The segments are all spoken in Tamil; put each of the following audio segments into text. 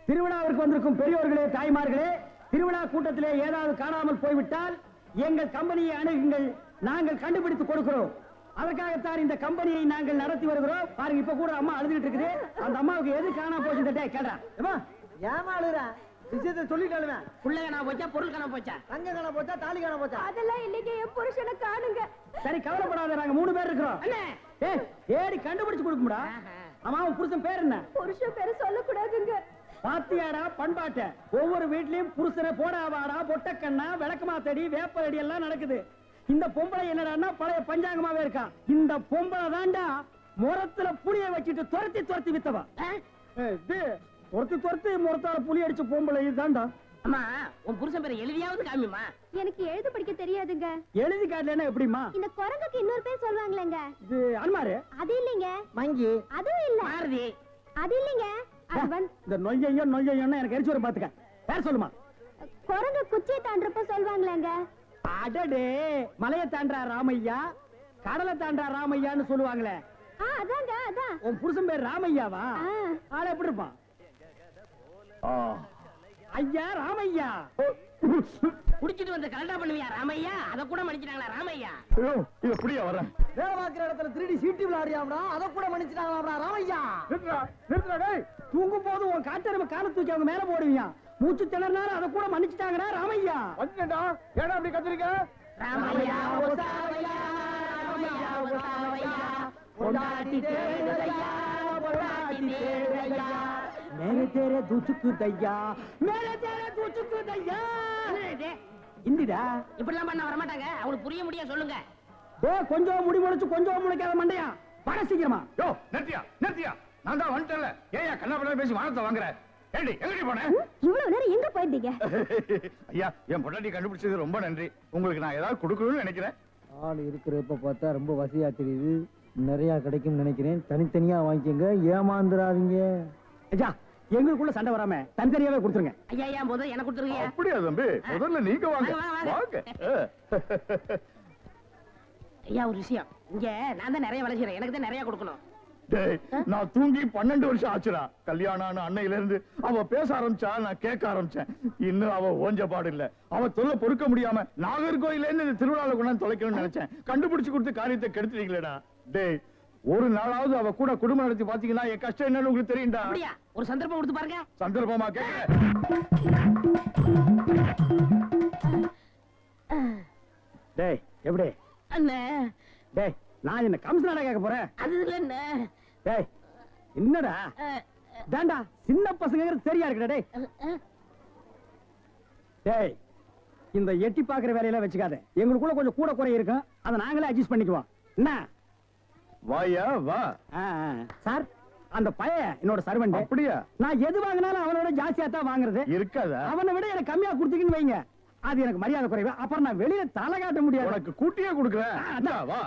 திருவிழாவிற்கு வந்திருக்கும் பெரியோர்களே, தாய்மார்களே, திருவிழா கூட்டத்திலே ஏதாவது காணாமல் போய்விட்டால் எங்கள் கம்பெனியை அணுகுங்கள், நாங்கள் கண்டுபிடித்து கொடுக்கிறோம். அதற்காகத்தான் இந்த கம்பெனியை நாங்கள் நடத்தி வருகிறோம். பாருங்க, இப்ப கூட அம்மா அழுதுகிட்டு இருக்குது. அந்த அம்மாவுக்கு எது காணாம போச்சு கேட்டா ஏமா அழுற? விஷயத்தை சொல்லிட்டாலுமே. புள்ள காணா போச்சா, பொருள் காணா போச்சா, தங்க காணா போச்சா, தாலி காணா போச்சா? அதெல்லாம் இல்லைங்க, என் புருஷனை காணுங்க. சரி, கவலைப்படாத, நாங்க 3 பேர் இருக்கிறோம். ஏடி கண்டுபிடிச்சு கொடுக்கும்டா. அம்மா, உன் புருஷன் பேர் என்ன? புருஷன் பேரு சொல்லக்கூடாதுங்க. பாத்தியாடா பண்பாட்ட, ஒவ்வொரு வீட்லயும் புருஷனை போடா வாடா, பொட்டக்கண்ணா, விளக்கமாத்தடி, வேப்படி எல்லாம் நடக்குது. இந்த பொம்பளை என்னடான்னா பழைய பஞ்சாங்கமாவே இருக்கா. இந்த பொம்பளை தாண்டா முரத்துல புளிய வச்சுட்டு துரத்தி துரத்தி வித்தவா. துரத்தி முரத்தால புளி அடிச்ச பொம்பளை இதுதான்டா. அம்மா, உன் புருஷன் பேரை எழுதியாவது காமிமா. எனக்கு எழுத படிக்க தெரியாதுங்க. எழுதி காட்டலன்னா எப்படிமா? இந்த குரங்குக்கு இன்னொரு பேர் சொல்லுவாங்களேங்க. இது அன்மாரு. அது இல்லைங்க. மங்கி. அதுவும் இல்ல. மாருதி. அது இல்லைங்க. இந்த நொய்யன்னு எனக்கு எரிச்சு வர பாத்துக்க. பேர் சொல்லுமா? குரங்கு குச்சியை தாண்டறப்ப சொல்லுவாங்களேங்க. அடடே, மலையை தாண்டா ராமையா, கடலை தாண்டா ராமையான்னு சொல்லுவாங்களே. அதாங்க, அதான். உன் புருஷன் பேர் ராமையாவா? ஆள எப்படி இருப்பான்? ஐயா ராமையா. குடிச்சிட்டு வந்து கலண்டா பண்ணுவியா ராமையா? அத கூட மன்னிச்சிட்டாங்களா ராமையா? இது புடியா வர வேலை பார்க்கிற இடத்துல 3D சீட்டி விளையாடியாம்டா, அத கூட மன்னிச்சிட்டாங்களாம்டா ராமையா. நிறுத்துடா டேய். தூங்கும் போது உன் காட்டெருமை காலை தூக்கி அவங்க மேல போடுவீங்க. மூச்சு திணறனால அத கூட மன்னிச்சிட்டாங்கடா ராமையா. வந்துடா, ஏடா அப்படி கத்துறீங்க? ராமையா ஓசாவையா, ராமையா ஓசாவையா, பொண்டாட்டி தேடுதையா, பொண்டாட்டி தேடுதையா, மேலே தேரே தூச்சுக்கு தையா, மேலே தேரே தூச்சுக்கு தையா. இந்திடா இப்படிலாம் பண்ண வர மாட்டாங்க. அவங்களுக்கு புரிய முடிய சொல்லுங்க. கொஞ்சம் முடி முளைச்சு கொஞ்சம் முளைக்காத மண்டையா, வர சீக்கிரமா. யோ நிறுத்தியா, நான் தான் வந்துட்டேன்ல. ஏயா கண்ணா பேசி வானத்தை வாங்குற? ஏடி எங்கடி போன? இவ்வளவு நேரம் எங்க போயிருந்தீங்க? ஐயா, என் பொண்டாட்டி கண்டுபிடிச்சது ரொம்ப நன்றி. உங்களுக்கு நான் ஏதாவது கொடுக்கணும்னு நினைக்கிறேன். ஆள் இருக்கிறப்ப பார்த்தா ரொம்ப வசதியா தெரியுது. நிறைய கிடைக்கும் நினைக்கிறேன். தனித்தனியா வாங்கிக்கங்க, ஏமாந்துடாதீங்க. ஐயா, எங்களுக்குள்ள சண்டை வராம தனித்தனியாவே கொடுத்துருங்க. ஐயா முதல்ல எனக்கு கொடுத்துருங்க. அப்படியா தம்பி? முதல்ல நீங்க வாங்க. வாங்க. ஐயா, ஒரு விஷயம், இங்க நான் தான் நிறைய வேலை செய்யறேன், எனக்கு தான் நிறைய கொடுக்கணும். நான் தூங்கி 12 வருஷம் ஆச்சுடா. கல்யாணம் அன்னையில இருந்து அவ பேச ஆரம்பிச்சா நான் கேட்க ஆரம்பிச்சேன். இன்னும் அவ ஓஞ்ச பாடு இல்ல. அவ தொல்லை பொறுக்க முடியாம நாகர்கோயில இருந்து திருவிழால கொண்டாந்து தொலைக்கணும்னு நினைச்சேன். கண்டுபிடிச்சு கொடுத்து காரியத்தை கெடுத்துட்டீங்களேடா. டேய், ஒரு நாளாவது அவ கூட குடும்பம் நடத்தி பாத்தீங்கன்னா என் கஷ்டம் என்னன்னு உங்களுக்கு தெரியும்டா. அப்படியா? ஒரு சந்தர்ப்பம் கொடுத்து பாருங்க. சந்தர்ப்பமா கேட்க? டேய், எப்படி அண்ணே? டேய், நான் என்ன கம்சனாடா கேட்க போறேன்? அது இல்ல அண்ணே. டேய், என்னடா தாண்டா சின்ன பசங்க சரியா இருக்குடா. டேய் டேய், இந்த எட்டி பாக்குற வேலையெல்லாம் வச்சுக்காத. எங்களுக்குள்ள கொஞ்சம் கூட குறை இருக்கும், அதை நாங்களே அட்ஜஸ்ட் பண்ணிக்குவோம். என்ன வாயா வா. சார், அந்த பையன் என்னோட சர்வெண்ட். அப்படியா? நான் எது வாங்கினாலும் அவனோட ஜாஸ்தியா தான் வாங்குறது. இருக்காதா? அவனை விட எனக்கு கம்மியா கொடுத்தீங்கன்னு வைங்க, அது எனக்கு மரியாதை குறைவு. அப்புறம் நான் வெளியில தலை காட்ட முடியாது. உனக்கு கூட்டியே கொடுக்குறேன். வா.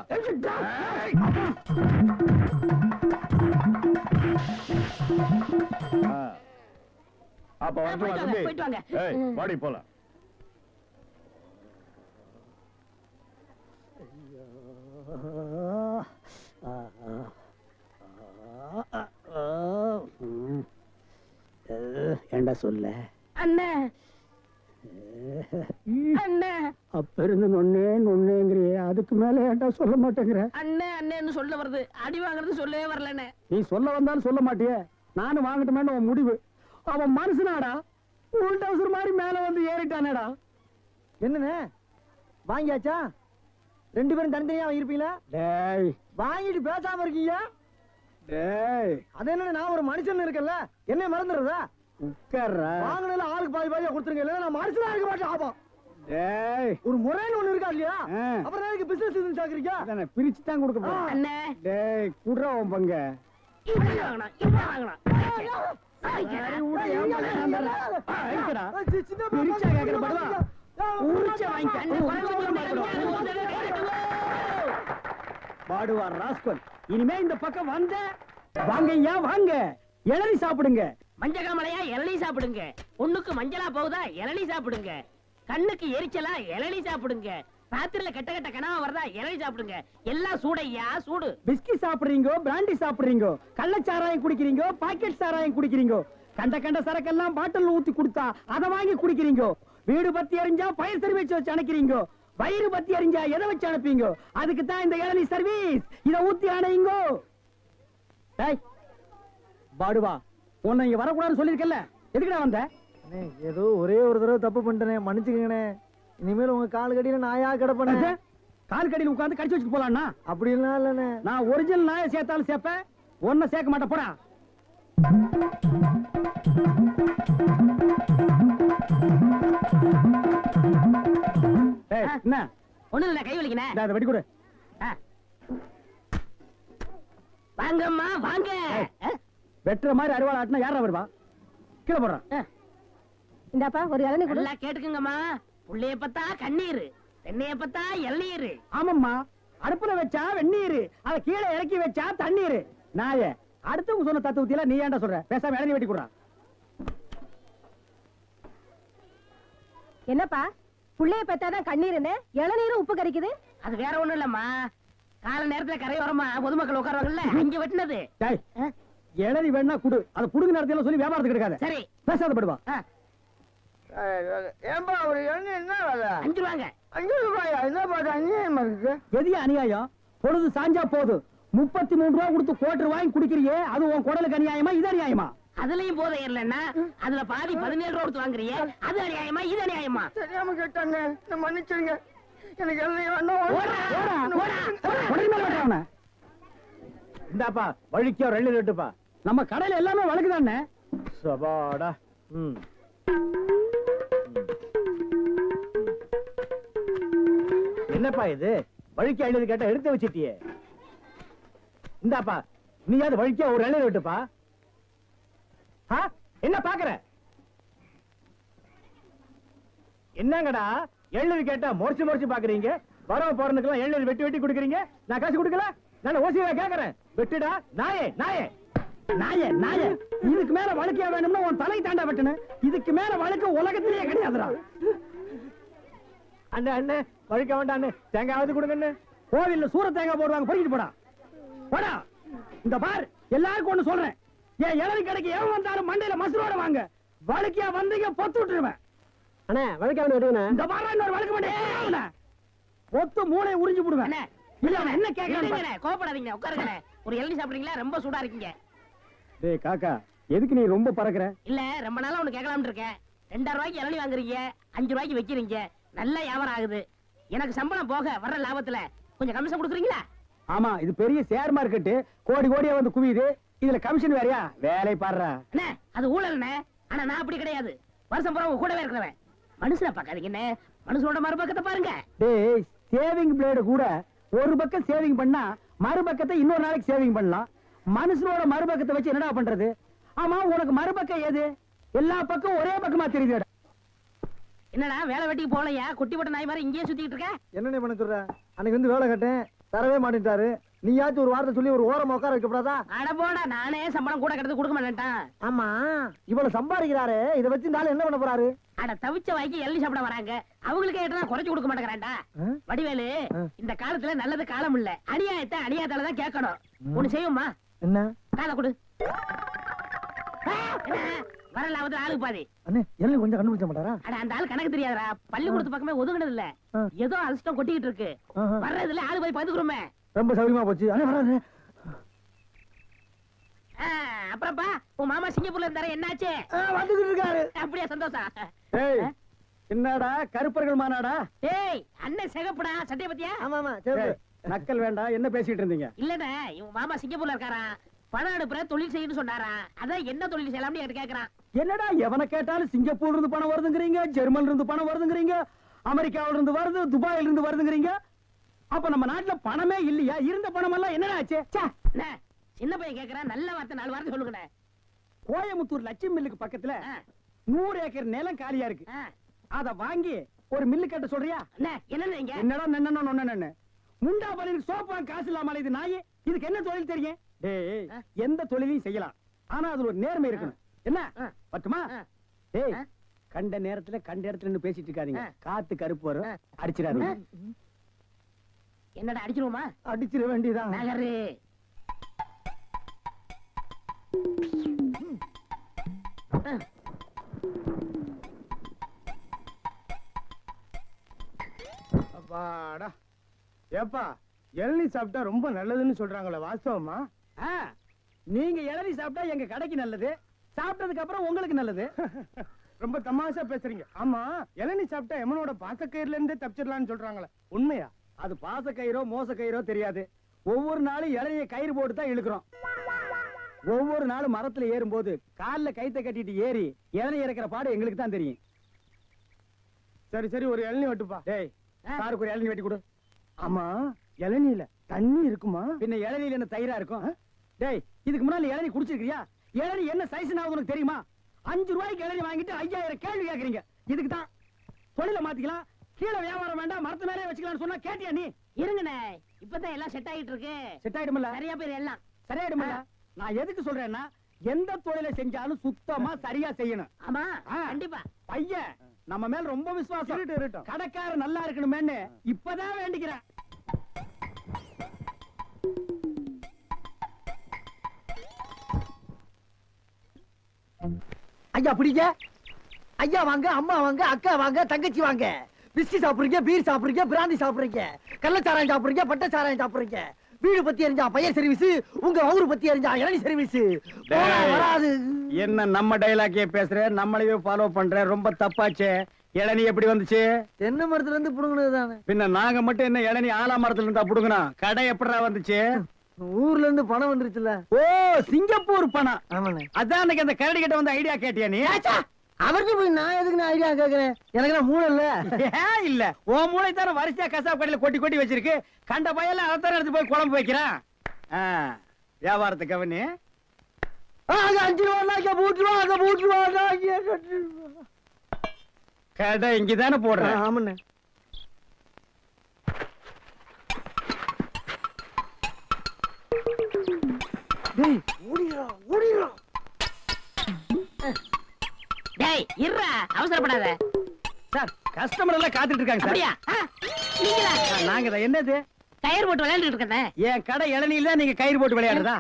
அப்ப போயிட்டு வாங்க. வாடி போலாம். ஏண்டா சொல்ல அண்ணே? அண்ணே, அப்ப இருந்து நொன்னேங்கிறியே, அதுக்கு மேல ஏண்டா சொல்ல மாட்டேங்கிற? அண்ணே அண்ணேன்னு சொல்ல வருது, அடி வாங்குறது சொல்லவே வரலண்ணே. நீ சொல்ல வந்தாலும் சொல்ல மாட்டியே. நானும் வாங்கட்டுமேன்னு உன் முடிவு. அவன் மனுஷனாடா, உள்டவுசர் மாதிரி மேல வந்து ஏறிட்டானேடா. என்னன்னு வாங்கியாச்சா? 2 பேரும் தனித்தனியா வாங்கிருப்பீங்களா? டேய், வாங்கிட்டு பேசாம இருக்கீங்க. டேய், அது என்ன, நான் ஒரு மனுஷன் இருக்கல, என்ன மறந்துடுறதா? உட்கார்றா. வாங்கினால ஆளுக்கு பாதி பாதியா கொடுத்துருங்க, இல்ல நான் மனுஷனா இருக்க மாட்டேன். ஆபம். டேய், ஒரு முறைன்னு ஒண்ணு இருக்கா இல்லையா? அப்புறம் எதுக்கு பிசினஸ் சாக்குறீங்க? அதானே பிரிச்சு தான் கொடுக்க போறேன். அண்ணே, டேய், குடுறா உன் பங்க. இப்படி வாங்கணும், இப்படி வாங்கணும். பிரிச்சா கேக்குற படுவா, உரிச்சா பாடுவா ராஸ்கல். இனிமே இந்த பக்கம் வந்த வாங்கய்யா, வாங்க இளநீ சாப்பிடுங்க. மஞ்ச காமலையா இளநீ சாப்பிடுங்க. பொண்ணுக்கு மஞ்சளா போகுதா இளநீ சாப்பிடுங்க. கண்ணுக்கு எரிச்சலா இளநீ சாப்பிடுங்க. ராத்திரில கெட்ட கெட்ட கனவா வருதா இளநீ சாப்பிடுங்க. எல்லாம் சூடையா சூடு. பிஸ்கி சாப்பிடுறீங்க, பிராண்டி சாப்பிடுறீங்க, கள்ளச்சாராயம் குடிக்கிறீங்க, பாக்கெட் சாராயம் குடிக்கிறீங்க, கண்ட கண்ட சரக்கெல்லாம் பாட்டில் ஊத்தி கொடுத்தா அதை வாங்கி குடிக்கிறீங்க. வீடு பத்தி எரிஞ்சா பயிர் சர்வீஸ் வச்சு அணைக்கிறீங்க. வயிறு பத்தி எரிஞ்சா எதை வச்சு அனுப்பீங்க? அதுக்கு தான் இந்த இளநீ சர்வீஸ். இத ஊத்தி அணையுங்க. டேய் பாடுவா, உன்னை இங்க வரக்கூடாதுன்னு சொல்லிருக்கல, எதுக்குடா வந்த? அண்ணே, ஏதோ ஒரே ஒரு தடவை தப்பு பண்ணிட்டேனே, மன்னிச்சுக்கங்கண்ணே. இனிமேல் உங்க கால் கடியில நாயா கிடப்பேன். கால் கடியில் உட்கார்ந்து கடிச்சு வச்சுட்டு போலாம்னா? அப்படிலாம் இல்லண்ணே. நான் ஒரிஜினல் நாயை சேர்த்தாலும் சேர்ப்பேன், ஒன்ன சேர்க்க மாட்டேன். போடா. என்ன ஒண்ணு இல்ல, கை வலிக்கிறேன். அதை வெட்டி கொடு. வாங்கம்மா வாங்க. வெட்டுற மாதிரி அறுவாள் ஆட்டினா யாரா வருவா? கீழே போடுறான். இந்தாப்பா ஒரு இளநீ கொடு. நல்லா கேட்டுக்குங்கம்மா. புள்ளைய பத்தா கண்ணீர், தென்னைய பத்தா இளநீர். ஆமாம்மா, அடுப்புல வச்சா வெந்நீர், அதை கீழே இறக்கி வச்சா தண்ணீர். நாயே, அடுத்தவங்க சொன்ன தத்துவத்தில நீ ஏன்டா சொல்ற? பேசாம இளநீ வெட்டி கொடுறா. என்னப்பா புள்ளைய பெத்தாதான் கண்ணீருன்னு இளநீரும் உப்பு கறிக்குது? அது வேற ஒண்ணும் இல்லம்மா, கால நேரத்துல கரையோரமா பொதுமக்கள் உட்காருவாங்கல்ல, அங்க வெட்டினது. டேய், இளநீ வேணா குடு, அதை புடுங்க நேரத்துல சொல்லி வியாபாரத்துக்கு எடுக்காத. சரி பேசாத படுவா. ஏன்பா ஒரு இளநீ என்ன வேலை? 5 ரூபாங்க. 5 ரூபாயா? என்ன பாட்டு அநியாயமா இருக்கு. எதியா அநியாயம்? பொழுது சாஞ்சா போது 33 ரூபா கொடுத்து கோட்டர் வாங்கி குடிக்கிறியே, அது உன் குடலுக்கு அநியாயமா? இது அநியாயமா? அதுலயும் போதை இல்லன்னா அதுல பாதி 17 ரூபா கொடுத்து வாங்குறியே, அது அநியாயமா இது அநியாயமா? தெரியாம கேட்டாங்க, என்ன மன்னிச்சிருங்க. எனக்கு இளநீ வேண்டாம். உடனே மேல வெட்டுறானே. இந்தாப்பா வழிக்கோ 2 ரெட்டுப்பா. நம்ம கடையில எல்லாமே வழக்குதானே. சபாடா. என்னப்பா இது? வழிக்கு எழுதி கேட்டா எடுத்து வச்சிட்டியே. இந்தாப்பா நீயாவது வழிக்க ஒரு இளநீர் விட்டுப்பா. என்ன பாக்குற? என்னங்கடா எள்ளு கேட்டா முறைச்சு முறைச்சு பாக்குறீங்க? வரவ போறதுக்கெல்லாம் எள்ளு வெட்டி வெட்டி குடுக்குறீங்க. நான் காசு கொடுக்கல, நான் ஓசியா கேக்குறேன். வெட்டுடா நாயே நாயே நாயே நாயே. இதுக்கு மேல வழக்கியா வேணும்னா உன் தலை தாண்டா வெட்டணும். இதுக்கு மேல வழக்கு உலகத்திலேயே கிடையாதுடா. அண்ணே அண்ணே வழிக்க வேண்டாம், தேங்காவது கொடுங்கண்ணே. கோவில்ல சூர தேங்காய் போடுவாங்க, பொறுக்கிட்டு போடா. போடா. இந்த பார், எல்லாருக்கும் ஒண்ணு சொல்றேன், ஏன் இளநீ கடைக்கு எவன் வந்தாலும் மண்டையில மசுரோட வாங்க. வழக்கியா வந்தீங்க பொத்து விட்டுருவேன். அண்ணே வழிக்க வேணும். இந்த பாரு, இன்னொரு வழக்கு மாட்டேன், பொத்து மூளை உறிஞ்சு போடுவேன். அண்ணே, இல்ல அவன் என்ன கேட்கறான்? இல்லைங்கண்ணே, கோவப்படாதீங்க, உட்காருங்கண்ணே. ஒரு இளநீ சாப்பிடுறீங்களா? ரொம்ப சூடா இருக்கீங்க. டேய் காக்கா, எதுக்கு நீ ரொம்ப பறக்குற? இல்ல, ரொம்ப நாளா ஒண்ணு கேட்கலாம்னு இருக்கேன். 2000 ரூபாய்க்கு இளநீ வாங்குறீங்க, 5 ரூபாய்க்கு வைக்கிறீங்க, நல்ல வியாபாரம் ஆகுது. எனக்கு சம்பளம் போக வர்ற லாபத்துல கொஞ்சம் கமிஷன் கொடுக்குறீங்களா? ஆமா, இது பெரிய ஷேர் மார்க்கெட், கோடி கோடியா வந்து குவியுது. இதுல கமிஷன் வேறயா? வேலை பாடுறா. அண்ணே, அது ஊழல்ண்ணே. ஆனா நான் அப்படி கிடையாது. வருஷம் பூரா உங்க கூடவே இருக்கிறவன். மனுஷனை பார்க்காதீங்க என்ன, மனுஷனோட மறுபக்கத்தை பாருங்க. டேய், சேவிங் பிளேடு கூட ஒரு பக்கம் சேவிங் பண்ணா மறுபக்கத்தை இன்னொரு நாளைக்கு சேவிங் பண்ணலாம். மனுஷனோட மறுபக்கத்தை வச்சு என்னடா பண்றது? ஆமா, உனக்கு மறுபக்கம் ஏது? எல்லா பக்கம் ஒரே பக்கமா தெரியுது. என்னடா வேலை வெட்டிக்கு போகலையா? குட்டி போட்ட நாய் மாதிரி இங்கேயே சுத்திட்டு இருக்க. என்னண்ணே பண்ண சொல்ற? அன்னைக்கு வந்து வேலை கேட்டேன், தரவே மாட்டேன்ட்டாரு. நீயாச்சும் ஒரு வார்த்தை சொல்லி ஒரு ஓரமா உட்கார வைக்கப்படாதா? அட போடா, நானே சம்பளம் கூட கிடந்து கொடுக்க மாட்டேன்ட்டான். ஆமா, இவ்வளவு சம்பாதிக்கிறாரு, இதை வச்சு இந்த ஆளு என்ன பண்ண போறாரு? அட தவிச்ச வாய்க்கு எள்ளி சாப்பிட வராங்க, அவங்களுக்கு ஏற்றா குறைச்சு கொடுக்க மாட்டேங்கிறான்டா. வடிவேலு, இந்த காலத்துல நல்லது காலம் இல்ல, அநியாயத்தை அநியாயத்தால தான் கேட்கணும். ஒண்ணு செய்யுமா? என்ன? காலை கொடு. வரல அவத்துல ஆளுக்கு பாதி. அண்ணே எல்லாம் கொஞ்சம் கண்டுபிடிச்ச மாட்டாரா? அட அந்த ஆளு கணக்கு தெரியாதரா, பள்ளிக்கூடத்து பக்கமே ஒதுங்கினது இல்ல, ஏதோ அலசிட்டம் கொட்டிக்கிட்டு இருக்கு. வர்றதுல ஆளு போய் பதுக்குறோமே. ரொம்ப சௌரியமா போச்சு. அண்ணே வராரு. அப்புறப்பா உன் மாமா சிங்கப்பூர்ல இருந்தாரு, என்னாச்சு? வந்துகிட்டு இருக்காரு. அப்படியே சந்தோஷம். ஏய், என்னடா கருப்பர்கள் மாநாடா? ஏய், அண்ணன் சிகப்புடா, சட்டைய பத்தியா? ஆமா ஆமா சரி. நக்கல் வேண்டாம், என்ன பேசிட்டு இருந்தீங்க? இல்லண்ணே, இவன் மாமா சிங்கப்பூர்ல இருக்காரா, பணம் அனுப்புற தொழில் செய்யணும்னு சொன்னாரா, அதான் என்ன தொழில் செய்யலாம்னு என்கிட்ட கேக்குறான். என்னடா எவனை கேட்டாலும் சிங்கப்பூர்ல இருந்து பணம் வருதுங்கிறீங்க, ஜெர்மன்ல இருந்து பணம் வருதுங்கிறீங்க, அமெரிக்காவில இருந்து வருது, துபாயில இருந்து வருதுங்கிறீங்க. அப்ப நம்ம நாட்டுல பணமே இல்லையா? இருந்த பணம் எல்லாம் என்னடா ஆச்சு? அண்ணே, சின்ன பையன் கேக்குறான், நல்ல வார்த்தை 4 வார்த்தை சொல்லுங்கண்ணே. கோயம்புத்தூர் லட்சுமி மில்லுக்கு பக்கத்துல 100 ஏக்கர் நிலம் காலியா இருக்கு. அத வாங்கி ஒரு மில்லு கட்ட சொல்றியா? அண்ணே, என்ன நீங்க? என்னடா நன்னன்னு முண்டா பலிக்கு சோப்பா காசு இல்லாம இது நாயே. இதுக்கு என்ன தொழில் தெரியும்? டேய், எந்த தொழிலையும் செய்யலாம், ஆனா அதுல ஒரு நேர்மை இருக்கணும். என்ன பட்டுமா? டேய், கண்ட நேரத்துல கண்ட இடத்துல நின்னு பேசிட்டு இருக்காதீங்க. காத்து கருப்பு வரும், அடிச்சிடாதீங்க. என்னடா அடிச்சிருவோமா? அடிச்சிட வேண்டியதான். நகரு. அப்பாடா. ஏப்பா இளநீ சாப்பிட்டா ரொம்ப நல்லதுன்னு சொல்றாங்களே, வாஸ்தவமா? நீங்க இளநீ சாப்பிட்டா எங்க கடைக்கு நல்லது, சாப்பிட்டதுக்கு அப்புறம் உங்களுக்கு நல்லது. ரொம்ப தமாஷா பேசுறீங்க. ஆமா, இளநீ சாப்பிட்டா எமனோட பாசக்கயிறுல இருந்தே தப்பிச்சிடலாம்னு சொல்றாங்களே, உண்மையா? அது பாச கயிறோ மோச கயிறோ தெரியாது. ஒவ்வொரு நாளும் இளநிய கயிறு போட்டு தான் இழுக்கிறோம். ஒவ்வொரு நாளும் மரத்துல ஏறும்போது கால்ல கைத்த கட்டிட்டு ஏறி இளநீ இறக்கிற பாடு எங்களுக்கு தான் தெரியும். சரி சரி, ஒரு இளநீ வெட்டுப்பா. டேய், சாருக்கு ஒரு இளநீ வெட்டி கொடு. ஆமா, இளநீல தண்ணி இருக்குமா? பின்ன இளநீல என்ன தயிரா இருக்கும்? டேய், இதுக்கு முன்னால இளநீ குடிச்சிருக்கியா? இளநீ என்ன சைஸ் உனக்கு தெரியுமா? 5 ரூபாய்க்கு இளநீ வாங்கிட்டு 5000 கேள்வி கேக்குறீங்க. இதுக்கு தான் தொழில மாத்திக்கலாம், கீழே வியாபாரம் வேண்டாம், மரத்து மேலே வச்சுக்கலாம்னு சொன்னா கேட்டியா நீ? இருங்கண்ணே, இப்பதான் எல்லாம் செட் ஆயிட்டு இருக்கு. செட் ஆயிடும்ல? சரியா பேர் எல்லாம் சரியாயிடும்ல? நான் எதுக்கு சொல்றேன்னா, எந்த தொழிலை செஞ்சாலும் சுத்தமா சரியா செய்யணும். ஆமா, ஆ. கண்டிப்பா. பையன் நம்ம மேல ரொம்ப விசுவாசம். இருக்கட்டும். கடைக்கார நல்லா இருக்கணுமேன்னு இப்பதான் வேண்டிக்கிறேன். ஐயா பிடிங்க. ஐயா வாங்க, அம்மா வாங்க, அக்கா வாங்க, தங்கச்சி வாங்க. பிஸ்கி சாப்பிடுறீங்க, பீர் சாப்பிடுறீங்க, பிராந்தி சாப்பிடுறீங்க, கள்ளச்சாராயம் சாப்பிடுறீங்க, பட்டச்சாராயம் சாப்பிடுறீங்க. வீடு பத்தி எரிஞ்சா பையன் சர்வீஸ், உங்க ஊரு பத்தி எரிஞ்சா இளநீ சர்வீஸ். வராது. என்ன நம்ம டைலாக்கே பேசுற, நம்மளையே ஃபாலோ பண்ற, ரொம்ப தப்பாச்சே. இளநீ எப்படி வந்துச்சு? தென்னை மரத்துல இருந்து புடுங்கினது தானே. பின்ன நாங்க மட்டும் என்ன இளநீ ஆலா மரத்துல இருந்தா புடுங்கணும்? கடை எப்படா வந்துச்சு? ஊர்ல இருந்து பணம் வந்துருச்சுல. ஓ, சிங்கப்பூர் பணம். ஆமாண்ணே. அதான் அன்னைக்கு அந்த கரடி கிட்ட வந்து ஐடியா கேட்டியா நீ? அவருக்கு போய் நான் எதுக்கு ஐடியா கேக்குறேன்? எனக்கு நான் மூளை இல்ல. ஏன் இல்ல? உன் மூளை தானே வரிசையா கசாப் கடையில கொட்டி கொட்டி வச்சிருக்கு. கண்ட பையெல்லாம் அதைத்தானே எடுத்து போய் குழம்பு வைக்கிறான். வியாபாரத்தை கவனி. அங்க 5 ரூபா அங்க போட்டுருவா, அங்க போட்டுருவா. கடை இங்கதானே போடுறேன். ஆமாண்ணே. டேய், ஓடிரா ஓடிரா. டேய், இருடா, அவசரப்படாத. சார், கஸ்டமர் எல்லாம் காத்துட்டு இருக்காங்க சார். அப்படியா? நீங்களா? நாங்க தான். என்னது? கயிறு போட்டு விளையாண்டுட்டு இருக்கேன். என் கடை இளநீல நீங்க கயிறு போட்டு விளையாடுறதா?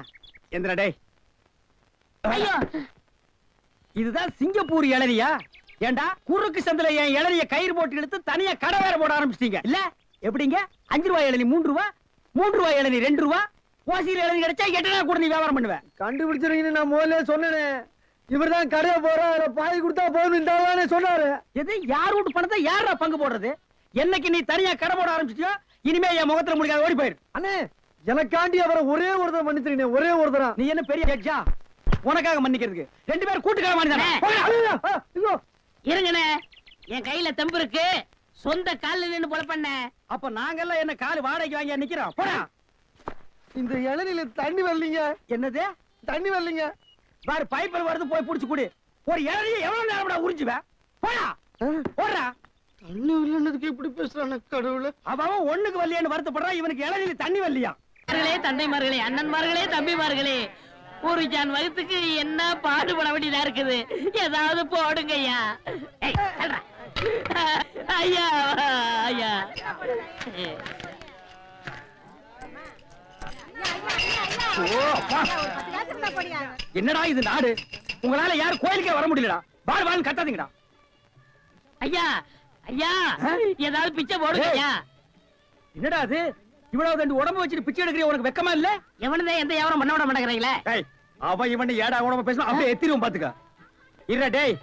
எந்திரா டேய். ஐயோ, இதுதான் சிங்கப்பூர் இளநியா? ஏண்டா குறுக்கு சந்தில என் இளநிய கயிறு போட்டு எடுத்து தனியா கடை வேற போட ஆரம்பிச்சிட்டீங்க இல்ல? எப்படிங்க? 5 ரூபாய் இளநீ 3 ரூபா, 3 ரூபாய் இளநீ 2 ரூபா, ஓசியில இளநீ கிடைச்சா 8 நாள் கூட நீ வியாபாரம் பண்ணுவேன். கண்டுபிடிச்சிருக்கீங்க. நான் முதல்ல சொன்னேனே, இவர்தான் கடையை போற பாதி கொடுத்தா போதும் இந்த சொன்னாரு. எது? யார் வீட்டு பணத்தை யாரா பங்கு போடுறது? என்னைக்கு நீ தனியா கடை போட ஆரம்பிச்சிட்டியோ இனிமே என் முகத்துல முடிக்காத, ஓடி போயிரு. அண்ணே, எனக்காண்டி அவரை ஒரே ஒருத்தர் மன்னிச்சிருக்கீங்க, ஒரே ஒருத்தரா. நீ என்ன பெரிய ஜட்ஜா? உனக்காக மன்னிக்கிறதுக்கு 2 பேரும் கூட்டுக்காக மன்னிதானே? ஐயோ, இருங்கண்ணே, என் கையில தெம்பு இருக்கு. சொந்த கால்ல நின்னு போல பண்ண. அப்ப நாங்கெல்லாம் என்ன கால் வாடகைக்கு வாங்கி நிக்கிறோம்? போடா. இந்த இளநில தண்ணி வரலீங்க. என்னது? தண்ணி வரலீங்க. பாரு, பைப்பில் வருது, போய் புடிச்சு குடி. ஒரு இளநிய எவ்வளவு நேரம் உறிஞ்சுவேன்? போடா, போடுறா. தண்ணி வரலன்னதுக்கு இப்படி பேசுறானே கடவுளே. அவன் ஒண்ணுக்கு வரலையான்னு வருத்தப்படுறான். இவனுக்கு இளநில தண்ணி வரலையா? தந்தைமார்களே, அண்ணன்மார்களே, தம்பிமார்களே, ஒரு ஜான் வகுத்துக்கு என்ன பாடுபட வேண்டியதா இருக்குது. ஏதாவது போடுங்க ஐயா. ஐயா ஐயா. என்னடா இது நாடு? உங்களால யாரும் கோயிலுக்கே வர முடியலடா. பால் பால் கத்தாதீங்கடா. ஐயா ஐயா, ஏதாவது பிச்சை போடுங்க ஐயா. என்னடா அது? இவ்வளவு தண்டு உடம்பு வச்சுட்டு பிச்சை எடுக்கிற உனக்கு வெக்கமா இல்ல? எவனதான் எந்த வியாபாரம் பண்ண விட மாட்டேங்கிறீங்களே. அவன் இவன் ஏடா உடம்பு பேசணும், அப்படியே எத்திரிவும் பாத்துக்க. இல்ல டேய்,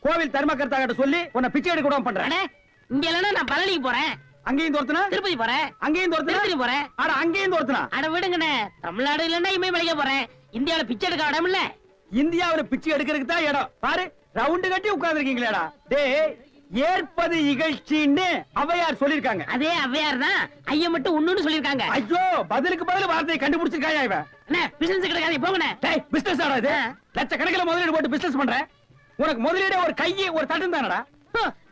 கோவில் தர்மகர்த்தா கிட்ட சொல்லி உன்னை பிச்சை எடுக்க விடாம பண்றேன். இங்க இல்லன்னா நான் பழனிக்கு போறேன், அங்கேயும் தோர்த்தனா, திருப்பதி போறேன், அங்கேயும் தோர்த்தனா, திருப்பதி போறேன். அட அங்கேயும் தோர்த்தனா. அட விடுங்கண்ணே, தமிழ்நாடு இல்லன்னா இமயமலைக்கு போறேன். இந்தியாவில பிச்சை எடுக்க இடம் இல்ல. இந்தியாவில பிச்சை எடுக்கிறதுக்கு தான் இடம். பாரு, ரவுண்டு கட்டி உட்கார்ந்துருக்கீங்களேடா. டேய், ஏற்பது இகழ்ச்சின்னு ஔவையார் சொல்லிருக்காங்க. அதே ஔவையார் தான் ஐயா மட்டும் ஒண்ணுன்னு சொல்லிருக்காங்க. ஐயோ, பதிலுக்கு பதில் வார்த்தையை கண்டுபிடிச்சிருக்காயா இவன்? அண்ணே, பிசினஸ் கிடைக்காது, போங்கண்ணே. டேய், பிசினஸ் ஆடா இது? லட்சக்கணக்கில் முதலீடு போட்டு பிசினஸ் பண்றேன். உனக்கு முதலீடு ஒரு கையை ஒரு தட்டும் தானடா.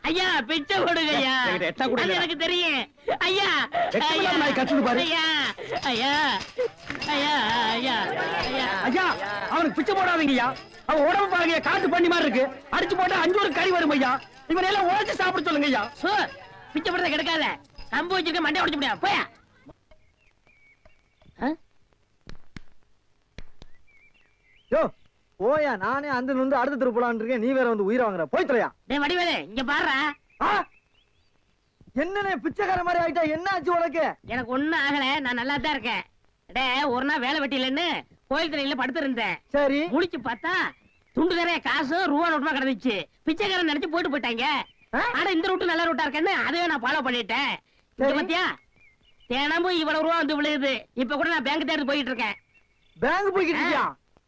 ஐயா பிச்சை கொடுங்க ஐயா. அது எனக்கு தெரியும் ஐயா. ஐயா ஐயா ஐயா ஐயா ஐயா ஐயா, அவனுக்கு பிச்சை போடாதீங்க ஐயா. அவன் உடம்பு பாருங்க, காட்டு பண்ணி மாதிரி இருக்கு. அடிச்சு போட்டா 5 ஒரு கறி வரும் ஐயா. இவனை எல்லாம் உழைச்சு சாப்பிட சொல்லுங்க ஐயா. பிச்சை போடுறத கிடைக்காத, கம்பு வச்சிருக்க மண்டை உடைச்சு முடியாது. போயா. யோ, போயா, நானே அந்த வந்து அடுத்த தெரு போலான்னு இருக்கேன், நீ வேற வந்து உயிரை வாங்குற. போய் தொலையா. டேய் வடிவேலு இங்க பாருடா. என்னண்ணே பிச்சைக்கார மாதிரி ஆயிட்டா? என்ன ஆச்சு உனக்கு? எனக்கு ஒண்ணும் ஆகல, நான் நல்லா தான் இருக்கேன். டேய் ஒரு நாள் வேலை வெட்டிலன்னு கோயில் தண்ணியில படுத்து இருந்தேன். சரி, முழிச்சு பார்த்தா துண்டு நிறைய காசு ரூபா நோட்டுமா கிடந்துச்சு. பிச்சைக்காரன் நினைச்சு போயிட்டு போயிட்டாங்க. ஆனா இந்த ரூட்டு நல்ல ரூட்டா இருக்கேன்னு அதையே நான் ஃபாலோ பண்ணிட்டேன். இங்க பாத்தியா தினமும் இவ்வளவு ரூபா வந்து விழுகுது. இப்ப கூட நான் பேங்க் தேடி போயிட்டு இருக்கேன். பேங்க் போய்கிட்டு இருக்கியா?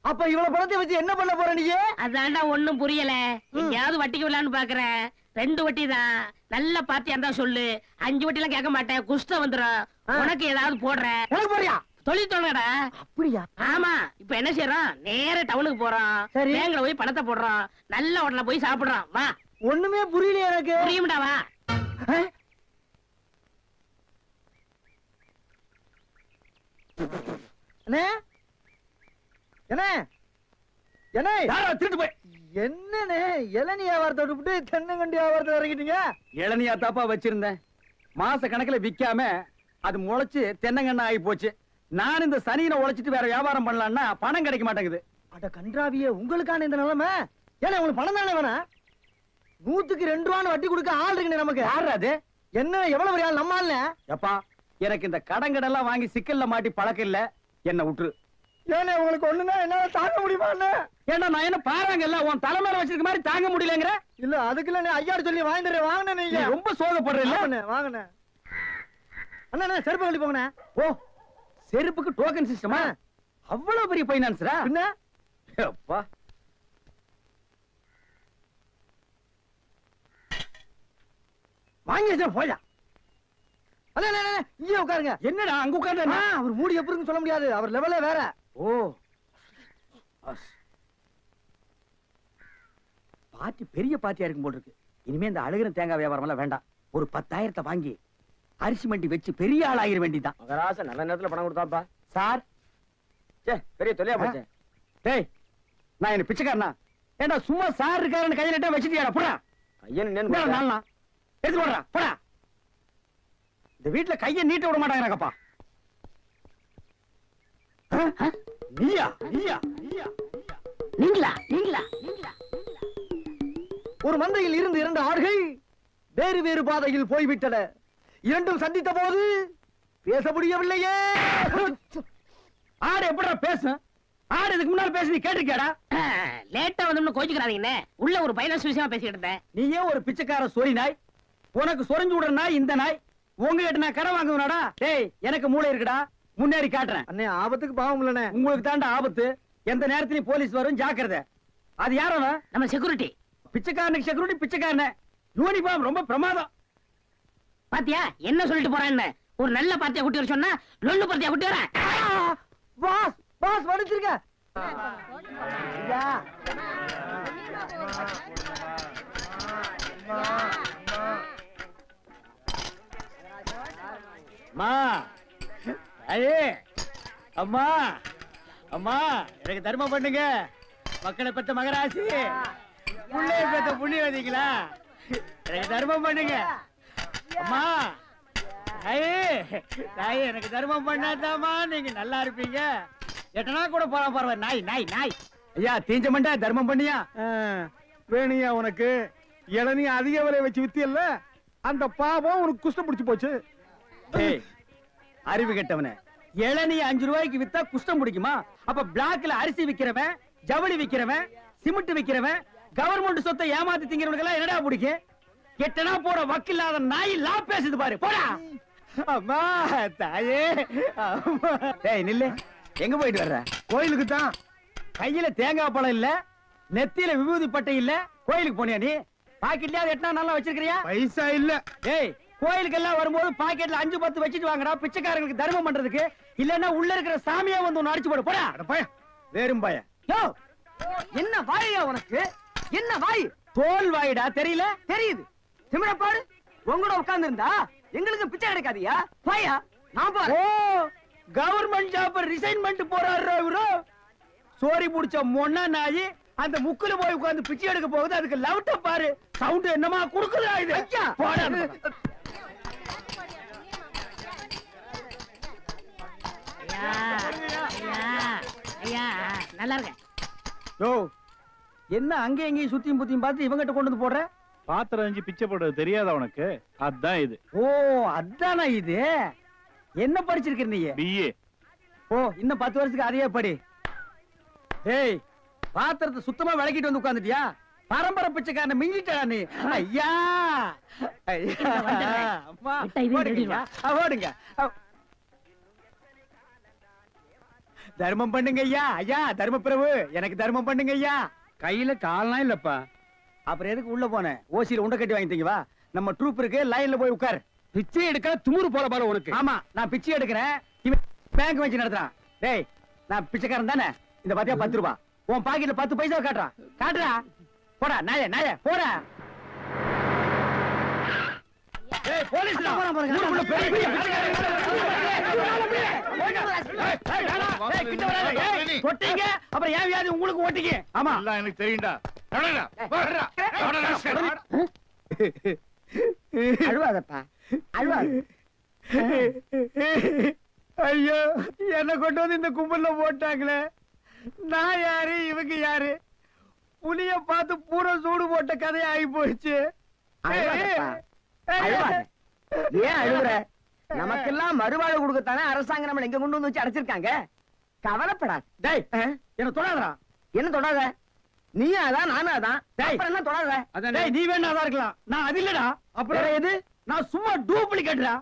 அப்ப இவ்வளவு பணத்தை வச்சு என்ன பண்ண போற நீ? அதான்டா ஒண்ணும் புரியல. எங்கயாவது வட்டிக்கு விடலான்னு பாக்குறேன். 2 வட்டி தான். நல்ல பாத்தியா இருந்தா சொல்லு. 5 வட்டி எல்லாம் கேட்க மாட்டேன், குஷ்டம் வந்துடும். உனக்கு ஏதாவது போடுறேன். எனக்கு போறியா? தொழில் தொடங்கடா. அப்படியா? ஆமா. இப்ப என்ன செய்யறோம், நேர டவுனுக்கு போறோம். சரி. பேங்க்ல போய் பணத்தை போடுறோம். நல்ல ஹோட்டல்ல போய் சாப்பிடுறோம். வா. ஒண்ணுமே புரியல எனக்கு. புரியும்டா வா. அண்ணே, என்ன என்ன திருட்டு போய் என்னண்ணே இளநீ வியாபாரத்தை விட்டு தென்னங்கண்டி வியாபாரத்தை இறங்கிட்டீங்க? இளநியா தாப்பா வச்சிருந்தேன். மாச கணக்குல விக்காம அது முளைச்சு தென்னங்கண்ணா ஆகி போச்சு. நான் இந்த சனியில உழைச்சிட்டு வேற வியாபாரம் பண்ணலாம்னா பணம் கிடைக்க மாட்டேங்குது. அட கன்றாவியே, உங்களுக்கான இந்த நிலைமை. ஏன்னா உங்களுக்கு பணம் தானே வேணாம்? 100க்கு 2 ரூபான்னு வட்டி கொடுக்க ஆள் இருக்குண்ணே நமக்கு. யாரு அது? என்ன எவ்வளவு பெரிய ஆள் நம்ம ஆள்ல? எப்பா எனக்கு இந்த கடங்கடெல்லாம் வாங்கி சிக்கல்ல மாட்டி பழக்கம் இல்ல, என்ன விட்டுரு. ஏன்னா உங்களுக்கு ஒண்ணுன்னா என்னால தாங்க முடியுமா? ஏன்னா நான் என்ன பாருங்கல்ல உன் தலைமையில வச்சிருக்க மாதிரி தாங்க முடியலங்கிற. இல்ல அதுக்கு இல்ல, ஐயாடு சொல்லி வாங்கிட்டு வாங்கினே. நீ நீங்க ரொம்ப சோகப்படுற இல்ல. வாங்கினேன் அண்ணா, செருப்பு கழட்டி போங்கண்ணே. ஓ, செருப்புக்கு டோக்கன் சிஸ்டமா? அவ்வளவு பெரிய பைனான்ஸ்ரா? என்ன அப்பா வாங்கி வச்சா போயா. அண்ணா இங்கே உட்காருங்க. என்னடா அங்க உட்கார்ந்து? அவர் மூடி எப்படி இருக்குன்னு சொல்ல முடியாது, அவர் லெவலே வேற. ஓ, பார்ட்டி பெரிய பார்ட்டியா இருக்கும் போல இருக்கு. இனிமே இந்த அழுகிற தேங்காய் வியாபாரம் எல்லாம் வேண்டாம். ஒரு 10,000 வாங்கி அரிசி மண்டி வச்சு பெரிய ஆள் ஆகிற வேண்டிதான். மகராச நல்ல நேரத்துல பணம் கொடுத்தாப்பா. சார் பெரிய தொலையா போச்சேன். டேய் நான் என்ன பிச்சைக்காரனா? ஏண்டா சும்மா சார் இருக்காருன்னு கையில நட்டா வச்சிட்டியாடா? போடா ஐயன் நாளா எடுத்து போடுறா. போடா. இந்த வீட்டுல கையை நீட்ட விட மாட்டாங்கப்பா. நீயா நீயா நீயா நீங்களா நீங்களா நீங்களா? ஒரு மந்தையில் இருந்து 2 ஆடுகள் வேறு வேறு பாதையில் போய்விட்டன. இரண்டும் சந்தித்த போது பேச முடியவில்லையே. ஆடு எப்படா பேசும்? ஆடு இதுக்கு முன்னால பேசி நீ கேட்டிருக்கியாடா? லேட்டா வந்து கோச்சுக்கிறாதீங்கண்ணே. உள்ள ஒரு பைனான்ஸ் விஷயமா பேசிக்கிட்டு இருந்தேன். நீயே ஒரு பிச்சைக்கார சொறி நாய். உனக்கு சொரிஞ்சு விடுற நாய் இந்த நாய். உங்ககிட்ட நான் கடன் வாங்குவனாடா? டேய் எனக்கு மூளை இருக்குடா, முன்னேறி காட்டுறேன். அண்ணே ஆபத்துக்கு பாவம் இல்லனே. உங்களுக்கு தாண்டா ஆபத்து. எந்த நேரத்திலயும் போலீஸ் வரும், ஜாக்கிரதை. அது யாரோ நம்ம செக்யூரிட்டி. பிச்சைக்காரனுக்கு செக்யூரிட்டி பிச்சைக்காரன. யூனிஃபார்ம் ரொம்ப பிரமாதம். பாத்தியா என்ன சொல்லிட்டு போறான்னு? ஒரு நல்ல பாத்தியா குட்டி வர சொன்னா லொல்லு பாத்தியா குட்டி வர. பாஸ் பாஸ் வந்துருங்க. ஐயா அம்மா ஐயே அம்மா அம்மா எனக்கு தர்மம் பண்ணுங்க. மக்களை பெற்ற மகராசி, புள்ளைய பெற்ற புண்ணியவதிங்களா, எனக்கு தர்மம் பண்ணுங்க. அம்மா ஐயே தாயே எனக்கு தர்மம் பண்ணாதாமா நீங்க நல்லா இருப்பீங்க. எட்டனா கூட போலாம் பரவ. நாய் நாய் நாய். ஐயா தீஞ்ச மண்டா தர்மம் பண்ணியா? வேணியா உனக்கு இளநீ அதிக விலை வச்சு வித்தியல்ல, அந்த பாவம் உனக்கு குஷ்டம் பிடிச்சு போச்சு. ஏய் அறிவு கெட்டவனே, இளநீ 5 ரூபாய்க்கு வித்தா குஷ்டம் பிடிக்குமா? அப்ப பிளாக்ல அரிசி விக்கிறவன், ஜவுளி விக்கிறவன், சிமெண்ட் விக்கிறவன், கவர்மெண்ட் சொத்தை ஏமாத்தி திங்கிறவனுக்கு எல்லாம் என்னடா பிடிக்கும்? கெட்டனா போட வக்கில்லாத நாய் லா பேசுது பாரு. போடா. அம்மா தாயே அம்மா. டேய் நில்லு. எங்க போயிட்டு வர்ற? கோயிலுக்கு தான். கையில தேங்காய் பழம் இல்ல, நெத்தியில விபூதி பட்டை இல்ல, கோயிலுக்கு போனியா நீ? பாக்கெட்லயா எட்டனா நல்லா வச்சிருக்கிறியா? பைசா இல்ல. டேய் கோயிலுக்கு எல்லாம் வரும்போது பாக்கெட்ல 5-10 வச்சிட்டு வாங்கடா, பிச்சைக்காரங்களுக்கு தர்மம் பண்றதுக்கு. இல்லன்னா உள்ள இருக்கிற சாமியா வந்து ஒன்னு அடிச்சு போடு. போடா பய வேறும் பய. யோ என்ன வாயா உனக்கு? என்ன வாய்? தோல் வாயிடா, தெரியல? தெரியுது. திமிர பாரு. உங்களோட உட்கார்ந்து இருந்தா எங்களுக்கு பிச்சை கிடைக்காதியா? வாயா நான் பாரு. ஓ கவர்மெண்ட் ஜாப் ரிசைன்மென்ட் போறாரு இவரு. சோரி புடிச்ச மொன்னா நாயி அந்த முக்குல போய் உட்கார்ந்து பிச்சை எடுக்க போகுது. அதுக்கு லவுட்ட பாரு. சவுண்ட் என்னமா குடுக்குதா இது? ஐயா போடா. ஐயா ஐயா ஐயா நல்லா இருக்க. ஓ என்ன அங்கே எங்கேயும் சுத்தியும் புத்தியும் பார்த்து இவங்கிட்ட கொண்டு வந்து போடுற? பாத்திரம் அஞ்சு பிச்சை போடுறது தெரியாதா உனக்கு? அதான் இது. ஓ அதானா இது? என்ன படிச்சிருக்க நீ? பிஏ. ஓ இன்னும் 10 வருஷத்துக்கு அதையே படி. ஏய் பாத்திரத்தை சுத்தமா விளக்கிட்டு வந்து உட்கார்ந்துட்டியா? பரம்பரை பிச்சைக்காரனை மிஞ்சிட்டா நீ. ஐயா அம்மா ஓடுங்க ஓடுங்க. தர்மம் பண்ணுங்க ஐயா. ஐயா தர்ம பிரபு எனக்கு தர்மம் பண்ணுங்க ஐயா. கையில கால்லாம் இல்லப்பா. அப்புறம் எதுக்கு உள்ள போன? ஓசியில உண்டை கட்டி வாங்கிட்டீங்க வா. நம்ம ட்ரூப் இருக்கு, லைன்ல போய் உட்கார். பிச்சை எடுக்க துமுறு போல பாரு உனக்கு. ஆமா நான் பிச்சை எடுக்கிறேன், இவன் பேங்க் வச்சு நடத்துறான். டேய் நான் பிச்சைக்காரன் தானே? இந்த பாத்தியா 10 ரூபாய் உன் பாக்கெட்ல 10 பைசா காட்டுறான். காட்டுறா போடா நாய நாய போடா. ஏய் போலீஸ்டா ஊருக்குள்ள பெரிய பெரிய தொட்டீங்க அப்புறம் ஏன் வியாதி உங்களுக்கு ஓட்டிங்க. ஆமா எல்லாம் எனக்கு தெரியும்டா. அழுவாதப்பா அழுவாத. ஐயோ என்ன கொண்டு வந்து இந்த கும்பல்ல போட்டாங்களே. நான் யாரு இவங்க யாரு? புலிய பார்த்து பூரா சூடு போட்ட கதையா ஆகி போயிடுச்சு. அழுவாதப்பா, அழுவாத. ஏன் அழுகுற? நமக்கெல்லாம் மறுவாழ்வு கொடுக்கத்தானே அரசாங்கம் நம்மள எங்க கொண்டு வந்து வச்சு அடைச்சிருக்காங்க. கவலைப்படாத. டேய் என்ன தொடாதடா. என்ன தொடாத? நீயும் அதான் நானும் அதான். டேய். அப்புறம் என்ன தொடாத? டேய் நீ வேணா அதான் இருக்கலாம், நான் அது இல்லடா. அப்புறம் வேற எது? நான் சும்மா டூப்ளிகேட்டா.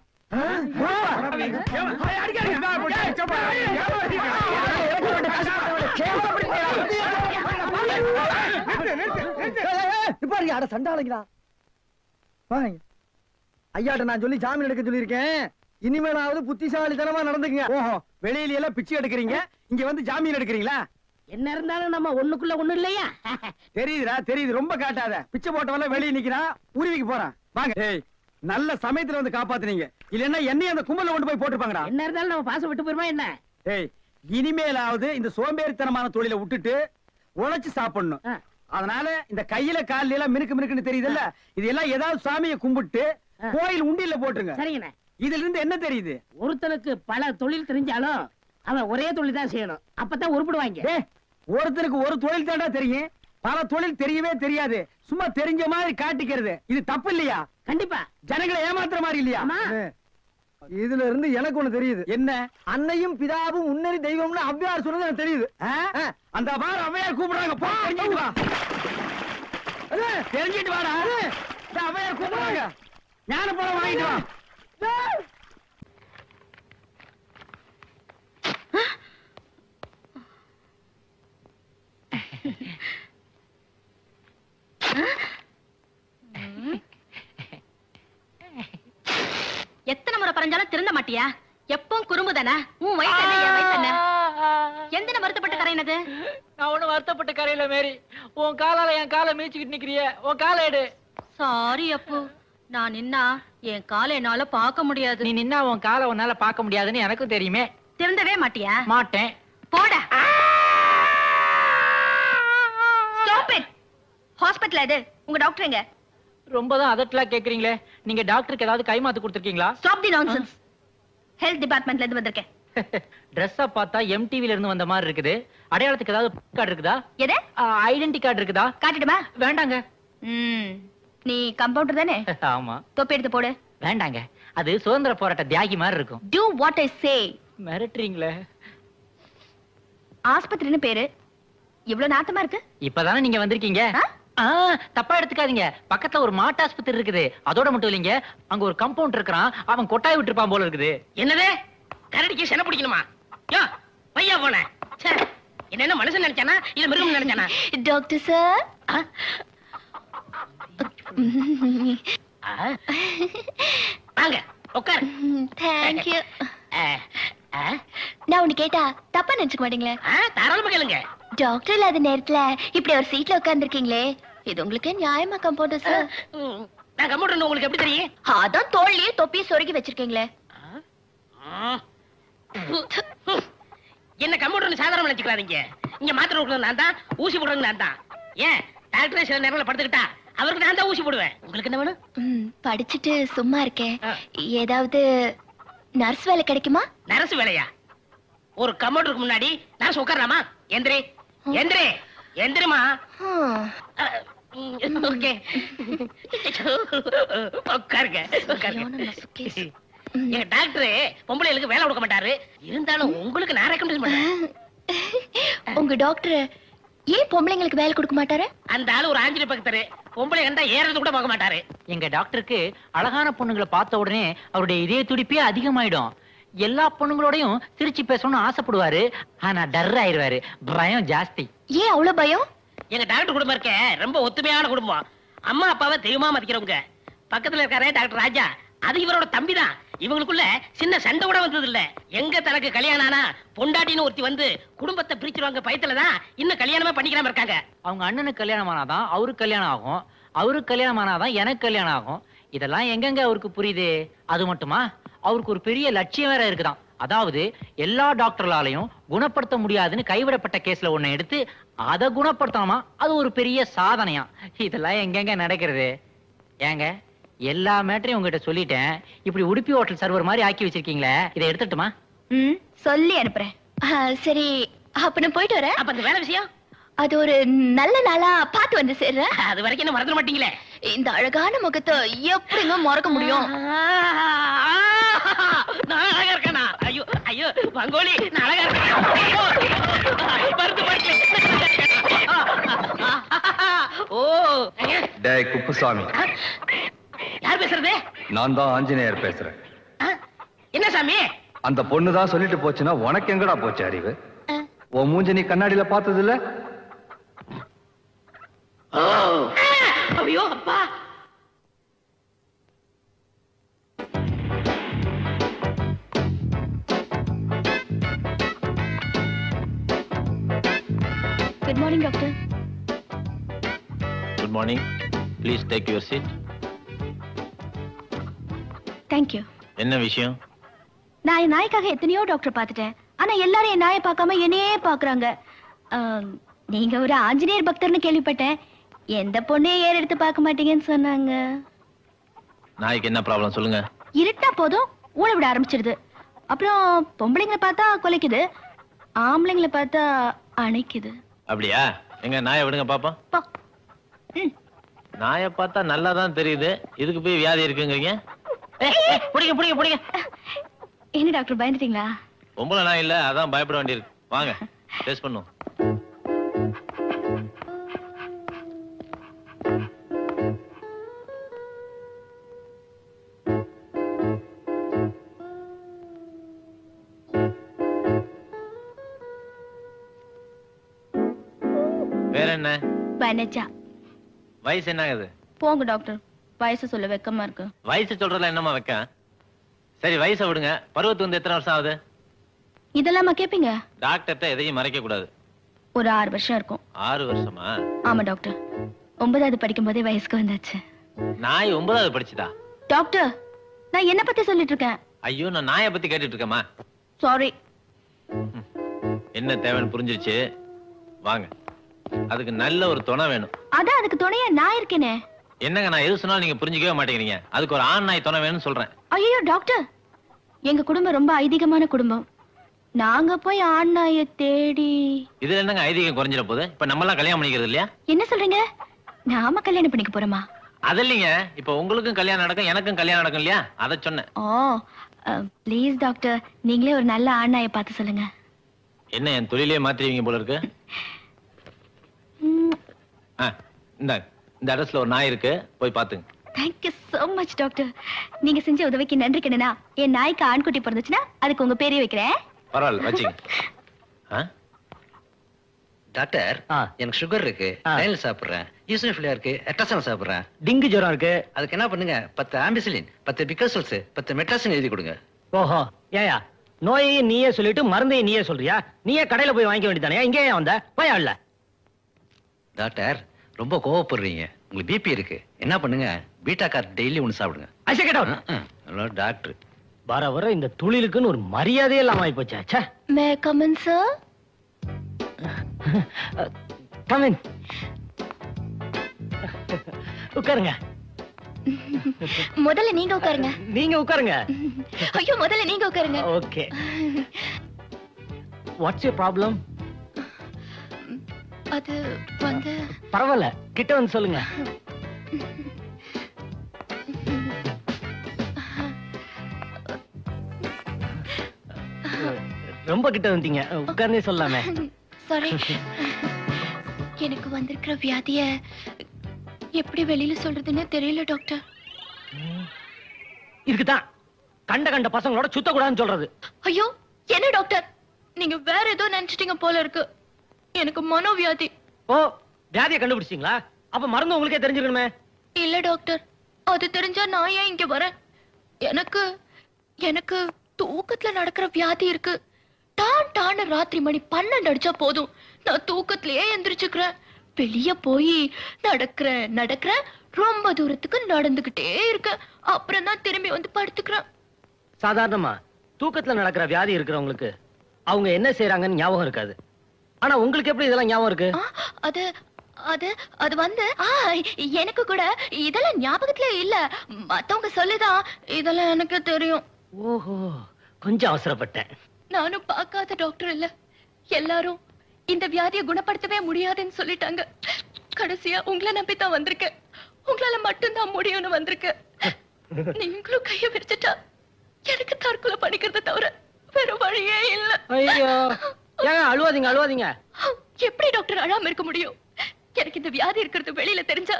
சண்டாளங்களா ஐயாட்ட நான் சொல்லி ஜாமீன் எடுக்க சொல்லியிருக்கேன். இனிமேலாவது புத்திசாலித்தனமா நடந்துக்குங்க. ஓஹோ வெளியில எல்லாம் பிச்சை எடுக்கிறீங்க, இங்க வந்து ஜாமீன் எடுக்கிறீங்களா? என்ன இருந்தாலும் நம்ம ஒண்ணுக்குள்ள ஒண்ணு இல்லையா? தெரியுதுடா தெரியுது, ரொம்ப காட்டாத. பிச்சை போட்டவெல்லாம் வெளியே நிக்கிறான், உருவிக்கு போறான். வாங்க. ஏய் நல்ல சமயத்துல வந்து காப்பாத்துனீங்க, இல்லன்னா என்னையும் அந்த கும்பல கொண்டு போய் போட்டுருப்பாங்கடா. என்ன இருந்தாலும் நம்ம பாசம் விட்டு போயிருமா என்ன? ஏய் இனிமேலாவது இந்த சோம்பேறித்தனமான தொழிலை விட்டுட்டு உழைச்சு சாப்பிடணும். அதனால இந்த கையில கால்ல எல்லாம் மினுக்கு மினுக்குன்னு தெரியுதுல்ல, இதெல்லாம் ஏதாவது சாமியை கும்பிட்டு கோயில் உண்டியல்ல போட்டுருங்க. சரிங்கண்ணே. இதுல இருந்து என்ன தெரியுது? ஒருத்தனுக்கு பல தொழில் தெரிஞ்சாலும் அவன் ஒரே தொழில் தான் செய்யணும், அப்பதான் உருப்பிடுவாங்க. டேய் ஒருத்தருக்கு ஒரு தொழில் தாண்டா தெரியும், பல தொழில் தெரியவே தெரியாது. சும்மா தெரிஞ்ச மாதிரி காட்டிக்கிறது இது தப்பு இல்லையா? கண்டிப்பா. ஜனங்களை ஏமாத்துற மாதிரி இல்லையா? ஆமா. இதுல இருந்து எனக்கு ஒண்ணு தெரியுது. என்ன? அன்னையும் பிதாவும் முன்னறி தெய்வம்னு அவ்வையார் சொன்னது எனக்கு தெரியுது. அந்த பார் அவையார் கூப்பிடுறாங்க, போ தெரிஞ்சிட்டு வா. தெரிஞ்சிட்டு வாடா. இந்த அவையார் கூப்பிடுறாங்க, ஞான பழம் வாங்கிட்டு வா. எத்தனை முறை பறஞ்சாலும் திருந்த மாட்டியா? எப்பவும் குறும்புதானே? உன் வயசு என்ன, என் வயசு என்ன? எந்தன வருத்தப்பட்ட கரையினது? நான் ஒண்ணு வருத்தப்பட்ட கரையில மேரி, உன் காலால என் காலை மீச்சுக்கிட்டு நிக்கிறிய, உன் காலை எடு. சாரி அப்பு, நான் நின்னா என் காலை என்னால பார்க்க முடியாது. நீ நின்னா உன் காலை உன்னால பார்க்க முடியாதுன்னு எனக்கும் தெரியுமே. திருந்தவே மாட்டியா? மாட்டேன். போடா. Stop it. ஹாஸ்பிடல் இது, உங்க டாக்டர் எங்க? ரொம்பதான் அதட்டலாம் கேக்குறீங்களே. நீங்க டாக்டருக்கு ஏதாவது கைமாத்து கொடுத்திருக்கீங்களா? Stop the nonsense. ஹெல்த் டிபார்ட்மெண்ட்ல இருந்து வந்திருக்கேன். Dress-அ பார்த்தா MTVல இருந்து வந்த மாதிரி இருக்குது. அடையாளத்துக்கு ஏதாவது கார்டு இருக்குதா? எது? ஐடென்டி கார்டு இருக்குதா? காட்டிடுமா? வேண்டாங்க. நீ கம்பவுண்டர் தானே? ஆமா. தொப்பி எடுத்து போடு. வேண்டாங்க, அது சுதந்திர போராட்ட தியாகி மாதிரி இருக்கும். Do what I say. மிரட்டுறீங்களே. ஆஸ்பத்திரின்னு பேரு, இவ்வளவு நாத்தமா இருக்கு. இப்பதானே நீங்க வந்திருக்கீங்க. தப்பா எடுத்துக்காதீங்க, பக்கத்துல ஒரு மாட்டு ஆஸ்பத்திரி இருக்குது. அதோட மட்டும் இல்லைங்க, அங்க ஒரு கம்பவுண்ட் இருக்கிறான், அவன் கொட்டாய் விட்டுருப்பான் போல இருக்குது. என்னது? கரடிக்கு சென பிடிக்கணுமா? யோ பையா போன என்ன மனுஷன் நினைச்சானா இல்ல மிருகம் நினைச்சானா? டாக்டர் சார், வாங்க உட்கார். Thank you. நான் ஒண்ணு கேட்டா தப்பா நினைச்சுக்க மாட்டீங்களே? தாராளமா கேளுங்க. டாக்டர் இல்லாத நேரத்துல இப்படி ஒரு சீட்ல உட்கார்ந்துருக்கீங்களே, இது உங்களுக்கு நியாயமா கம்பவுண்டர் சார்? நான் கம்ப்யூட்டர் உங்களுக்கு எப்படி தெரியும்? அதான் தோல்லையே தொப்பி சொருகி வச்சிருக்கீங்களே. என்ன கம்ப்யூட்டர் சாதாரண நினைச்சுக்காதீங்க. இங்க மாத்திரை கொடுக்கறது நான் தான், ஊசி போடுறது நான் தான். ஏன் டாக்டர் சில நேரத்துல படுத்துக்கிட்டா அவருக்கு நான் தான் ஊசி போடுவேன். உங்களுக்கு என்ன வேணும்? படிச்சுட்டு சும்மா இருக்கேன், ஏதாவது நர்ஸ் வேலை கிடைக்குமா? நர்ஸ் வேலையா? ஒரு கம்ப்யூட்டருக்கு முன்னாடி நர்ஸ் உட்காரலாமா? எந்திரே எந்திரே எந்திரமா. ஓகே உட்காருங்க உட்காருங்க. எங்க டாக்டர் பொம்பளைகளுக்கு வேலை கொடுக்க மாட்டாரு, இருந்தாலும் உங்களுக்கு நான் ரெக்கமெண்ட் பண்றேன். உங்க டாக்டர் ஏன் பொம்பளைங்களுக்கு வேலை கொடுக்க மாட்டாரு? அந்த ஆளு ஒரு ஆஞ்சநேய பக்தர், பொம்பளை கண்டா ஏறது கூட பார்க்க மாட்டாரு. எங்க டாக்டருக்கு அழகான பொண்ணுங்களை பார்த்த உடனே அவருடைய இதய துடிப்பே அதிகமாயிடும். எல்லா பொண்ணுங்களோடையும் சிரிச்சு பேசணும்னு ஆசைப்படுவாரு, ஆனா டர் ஆயிருவாரு, பயம் ஜாஸ்தி. ஏன் அவ்வளவு பயம்? எங்க டாக்டர் குடும்பம் இருக்க ரொம்ப ஒத்துமையான குடும்பம். அம்மா அப்பாவை தெய்வமா மதிக்கிறவங்க. பக்கத்துல இருக்காரே டாக்டர் ராஜா, அது இவரோட தம்பி தான். இவங்களுக்குள்ள சின்ன சண்டை கூட வந்தது இல்ல. எங்க தனக்கு கல்யாணம் ஆனா பொண்டாட்டின்னு ஒருத்தி வந்து குடும்பத்தை பிரிச்சிருவாங்க பயத்துலதான் இன்னும் கல்யாணமே பண்ணிக்காம இருக்காங்க. அவங்க அண்ணனுக்கு கல்யாணம் ஆனாதான் அவருக்கு கல்யாணம் ஆகும், அவருக்கு கல்யாணம் ஆனாதான் எனக்கு கல்யாணம் ஆகும். இதெல்லாம் எங்கெங்க அவருக்கு புரியுது? அது மட்டுமா, அவருக்கு ஒரு பெரிய லட்சியம் வேற இருக்குதான். அதாவது எல்லா டாக்டர்களாலையும் குணப்படுத்த முடியாதுன்னு கைவிடப்பட்ட கேஸ்ல ஒண்ணு எடுத்து அதை குணப்படுத்தணுமா, அது ஒரு பெரிய சாதனையா. இதெல்லாம் எங்கெங்க நடக்கிறது? ஏங்க எல்லா மேட்டரையும் உங்ககிட்ட சொல்லிட்டேன், இப்படி உடுப்பி ஹோட்டல் சர்வர் மாதிரி ஆக்கி வச்சிருக்கீங்களே, இதை எடுத்துட்டுமா? சொல்லி அனுப்புறேன். சரி, அப்ப நான் போயிட்டு வரேன். அப்ப அந்த வேலை விஷயம் அது ஒரு நல்ல நாளா பார்த்து வந்து சேர்றேன். அது வரைக்கும் என்ன மறந்துட மாட்டீங்களே? இந்த அழகான முகத்தை எப்படிங்க மறக்க முடியும்? நான் அழகா இருக்கேனா? ஐயோ ஐயோ பங்கோலி, நான் அழகா இருக்கேன். ஓ டேய் குப்புசாமி, யார் பேசுறது? நான் தான் ஆஞ்சநேயர் பேசுறேன். என்ன சாமி? அந்த பொண்ணு தான் சொல்லிட்டு போச்சுன்னா உனக்கு எங்கடா போச்சு அறிவு? உன் மூஞ்ச நீ கண்ணாடியில பார்த்தது இல்ல? ஐயோ அப்பா. Good morning doctor. Good morning. Please take your seat. Thank you. என்ன விஷயம்? நான் என் நாய்க்காக எத்தனையோ டாக்டர் பார்த்துட்டேன், ஆனா எல்லாரும் என் நாயை பார்க்காம என்னையே பாக்குறாங்க. நீங்க ஒரு ஆஞ்சநேயர் பக்தர்னு கேள்விப்பட்டேன். எந்த பொண்ணையும் ஏற எடுத்து பார்க்க மாட்டீங்கன்னு சொன்னாங்க. நாய்க்கு என்ன ப்ராப்ளம் சொல்லுங்க. இருட்டா போதும் ஊழ விட ஆரம்பிச்சிடுது. அப்புறம் பொம்பளைங்களை பார்த்தா கொலைக்குது, ஆம்பளைங்களை பார்த்தா அணைக்குது. அப்படியா? எங்க நாயை விடுங்க பாப்போம். நாயை பார்த்தா நல்லா தான் தெரியுது, இதுக்கு போய் வியாதி இருக்குங்கிறீங்க? புடிங்க புடிங்க புடிங்க. என்ன டாக்டர் பயந்துட்டீங்களா? பொம்பளை நாய் இல்ல, அதான் பயப்பட வேண்டியிருக்கு. வாங்க டெஸ்ட் பண்ணுவோம். வேற என்ன? வனஜா. வயசு என்ன ஆகுது? போங்க டாக்டர், வயசு சொல்ல வெக்கமா இருக்கு. வயசு சொல்றதுல என்னமா வைக்க? சரி வயசை விடுங்க, பருவத்து வந்து எத்தனை வருஷம் ஆகுது? இதெல்லாமா கேப்பீங்க? டாக்டர்கிட்ட எதையும் மறைக்க கூடாது. ஒரு 6 வருஷம் இருக்கும். 6 வருஷமா? ஆமா டாக்டர், 9வது படிக்கும் போதே வயசுக்கு வந்தாச்சு. நாய் 9வது படிச்சுதா? டாக்டர், நான் என்ன பத்தி சொல்லிட்டு இருக்கேன்? ஐயோ, நான் நாயை பத்தி கேட்டுட்டு இருக்கேமா. சாரி. என்ன தேவைன்னு புரிஞ்சிருச்சு. வாங்க, அதுக்கு நல்ல ஒரு துணை வேணும். அதான் அதுக்கு துணையா நான் இருக்கேனே. என்னங்க, நான் எது சொன்னாலும் நீங்க புரிஞ்சுக்கவே மாட்டேங்கிறீங்க. அதுக்கு ஒரு ஆண் நாய் துணை வேணும்னு சொல்றேன். ஐயோ டாக்டர், எங்க குடும்பம் ரொம்ப ஐதீகமான குடும்பம். நாங்க போய் ஆண் நாயை தேடி. இதுல என்னங்க ஐதீகம் குறைஞ்சிட போகுது? இப்ப நம்ம எல்லாம் கல்யாணம் பண்ணிக்கிறது இல்லையா? என்ன சொல்றீங்க? நாம கல்யாணம் பண்ணிக்க போறோமா? அது இல்லைங்க, இப்ப உங்களுக்கும் கல்யாணம் நடக்கும், எனக்கும் கல்யாணம் நடக்கும் இல்லையா, அதை சொன்னேன். ஓ ப்ளீஸ் டாக்டர், நீங்களே ஒரு நல்ல ஆண் நாயை பார்த்து சொல்லுங்க. என்ன என் தொழிலே மாத்திருவீங்க போல இருக்கு. இந்த அட்ரஸ்ல ஒரு நாய் இருக்கு, போய் பாத்துங்க. Thank you so much doctor. நீங்க செஞ்ச உதவிக்கு நன்றி கண்ணனா. என் நாய்க்கு ஆண் குட்டி பிறந்துச்சுன்னா அதுக்கு உங்க பேரே வைக்கிறேன். பரவாயில்ல வச்சுங்க. டாக்டர், எனக்கு சுகர் இருக்கு, டைல் சாப்பிடுறேன், ஈசோஃபிலியா இருக்கு, எட்டசன் சாப்பிடுறேன், டிங்கு ஜுரம் இருக்கு. அதுக்கு என்ன பண்ணுங்க, 10 ஆம்பிசிலின், 10 பிகசல்ஸ், 10 மெட்ராசின் எழுதி கொடுங்க. ஓஹோ, ஏயா நோயையும் நீயே சொல்லிட்டு மருந்தையும் நீயே சொல்றியா? நீயே கடையில போய் வாங்கிக்க வேண்டியதானே, இங்கே ஏன் வந்த? போயா இல்ல. டாக்டர், ரொம்ப கோவப்படுறீங்க, உங்களுக்கு பிபி இருக்கு. என்ன பண்ணுங்க, பீட்டா கார் டெய்லி ஒன்று சாப்பிடுங்க. ஹலோ டாக்டர், வர வர இந்த தொழிலுக்குன்னு ஒரு மரியாதையே இல்லாம ஆயி போச்சா. May come in sir? Come in. உட்காருங்க. முதல்ல நீங்க உட்காருங்க. நீங்க உட்காருங்க. ஐயோ, முதல்ல நீங்க உட்காருங்க. ஓகே. What's your problem? அது வந்து பரவாயில்ல, கிட்ட வந்து சொல்லுங்க. ரொம்ப கிட்ட வந்துட்டீங்க, உட்கார்ந்தே சொல்லாமே. சாரி. எனக்கு வந்திருக்கிற வியாதிய எப்படி வெளியில சொல்றதுன்னு தெரியல டாக்டர். இதுக்குதான் கண்ட கண்ட பசங்களோட சுத்த கூடாதுன்னு சொல்றது. ஐயோ என்ன டாக்டர், நீங்க வேற ஏதோ நினைச்சிட்டீங்க போல இருக்கு. எனக்கு மனோவியாதி. ஓ, வியாதியை கண்டுபிடிச்சிங்களா? அப்ப மருந்து உங்களுக்கே தெரிஞ்சிருக்கணுமே. இல்ல டாக்டர், அது தெரிஞ்சா நான் ஏன் இங்க வரேன்? எனக்கு எனக்கு தூக்கத்துல நடக்கிற வியாதி இருக்கு. டான் டான்னு ராத்திரி மணி 12 அடிச்சா போதும், நான் தூக்கத்திலேயே எந்திரிச்சுக்கிறேன். வெளிய போய் நடக்கிறேன், ரொம்ப தூரத்துக்கு நடந்துகிட்டே இருக்கேன். அப்புறம் தான் திரும்பி வந்து படுத்துக்கிறேன். சாதாரணமா தூக்கத்துல நடக்கிற வியாதி இருக்கிறவங்களுக்கு அவங்க என்ன செய்யறாங்கன்னு ஞாபகம் இருக்காது. ஆனா உங்களுக்கு எப்படி இதெல்லாம் ஞாபகம் இருக்கு? அது அது அது வந்து எனக்கு கூட இதெல்லாம் ஞாபகத்துல இல்ல. மத்தவங்க சொல்லிதான் இதெல்லாம் எனக்கு தெரியும். ஓஹோ, கொஞ்சம் அவசரப்பட்டேன். நானும் பார்க்காத டாக்டர் இல்ல. எல்லாரும் இந்த வியாதியை குணப்படுத்தவே முடியாதுன்னு சொல்லிட்டாங்க. கடைசியா உங்களை நம்பித்தான் வந்திருக்கேன். உங்களால மட்டும்தான் முடியும்னு வந்திருக்கேன். நீங்களும் கைய விரிச்சிட்டா எனக்கு தற்கொலை பண்ணிக்கிறத தவிர வேற வழியே இல்ல. ஐயோ, ஏங்க அழுவாதீங்க. எப்படி டாக்டர் அழாம இருக்க முடியும்? எனக்கு இந்த வியாதி இருக்கிறது வெளியில தெரிஞ்சா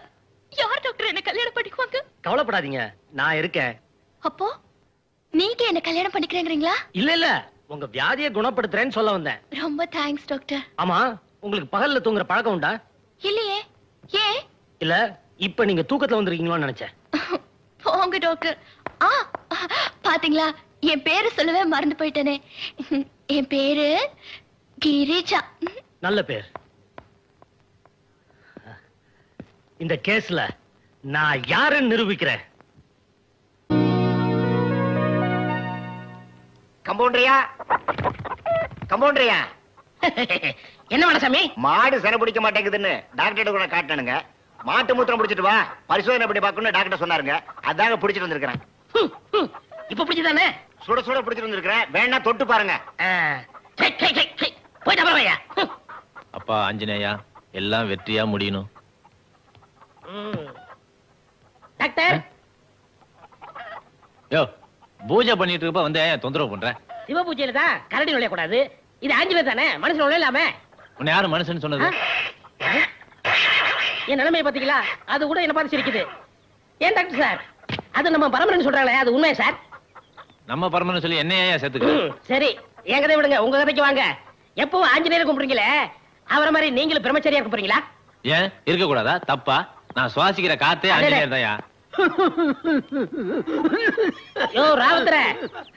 யார் டாக்டர் என்ன கல்யாணம் பண்ணிக்குவாங்க? கவலைப்படாதீங்க, நான் இருக்கேன். அப்போ நீங்க என்ன கல்யாணம் பண்ணிக்கிறீங்களா? இல்ல, உங்க வியாதியை குணப்படுத்துறேன்னு சொல்ல வந்தேன். ரொம்ப தேங்க்ஸ் டாக்டர். ஆமா, உங்களுக்கு பகல்ல தூங்குற பழக்கம் உண்டா? இல்லையே. ஏன்? இல்ல, இப்ப நீங்க தூக்கத்துல வந்திருக்கீங்களோன்னு நினைச்சேன். போங்க டாக்டர். பாத்தீங்களா, என் பேரு சொல்லவே மறந்து போயிட்டேனே. என் பேரு கிரிஜா. நல்ல பேர். இந்த கேஸ்ல நான் யாருன்னு நிரூபிக்கிறேன். கம்பவுண்டரியா? என்ன மனசாமி? மாடு சர பிடிக்க மாட்டேங்குதுன்னு டாக்டர் கூட காட்டணுங்க. மாட்டு மூத்திரம் பிடிச்சிட்டு வா, பரிசோதனை பண்ணி பார்க்கணும்னு டாக்டர் சொன்னாருங்க. அதாங்க பிடிச்சிட்டு வந்திருக்கிறேன். இப்ப பிடிச்சதானே? சுட சுட பிடிச்சிட்டு வந்திருக்கிறேன், வேணா தொட்டு பாருங்க. அப்பா ஆஞ்சநேயா, எல்லாம் வெற்றியா முடியணும். டாக்டர், யோ, பூஜை பண்ணிட்டு இருப்ப வந்து ஏன் தொந்தரவு பண்ற? சிவ பூஜையில தான் கரடி நுழைய கூடாது. இது ஆஞ்சநேயர் தானே, மனுஷன் நுழையலாமே. உன்னை யாரு மனுஷன் சொன்னது? என் நிலைமையை பாத்தீங்களா? அது கூட என்ன பார்த்து சிரிக்குது. ஏன் டாக்டர் சார், அது நம்ம பரமரன் சொல்றாங்களே, அது உண்மையா சார்? நம்ம பரமன்னு சொல்லி என்னையா சேர்த்துக்க? சரி, என் கதை விடுங்க, உங்க கதைக்கு வாங்க. எப்பவும் ஆஞ்சநேயர் கும்பிடுறீங்களே, அவரை மாதிரி நீங்களும் பிரம்மச்சரியா இருக்க போறீங்களா? ஏன் இருக்க கூடாதா? தப்பா? நான் சுவாசிக்கிற காத்தே ஆஞ்சநேயர் தான்யா. யோ ராவத்தர,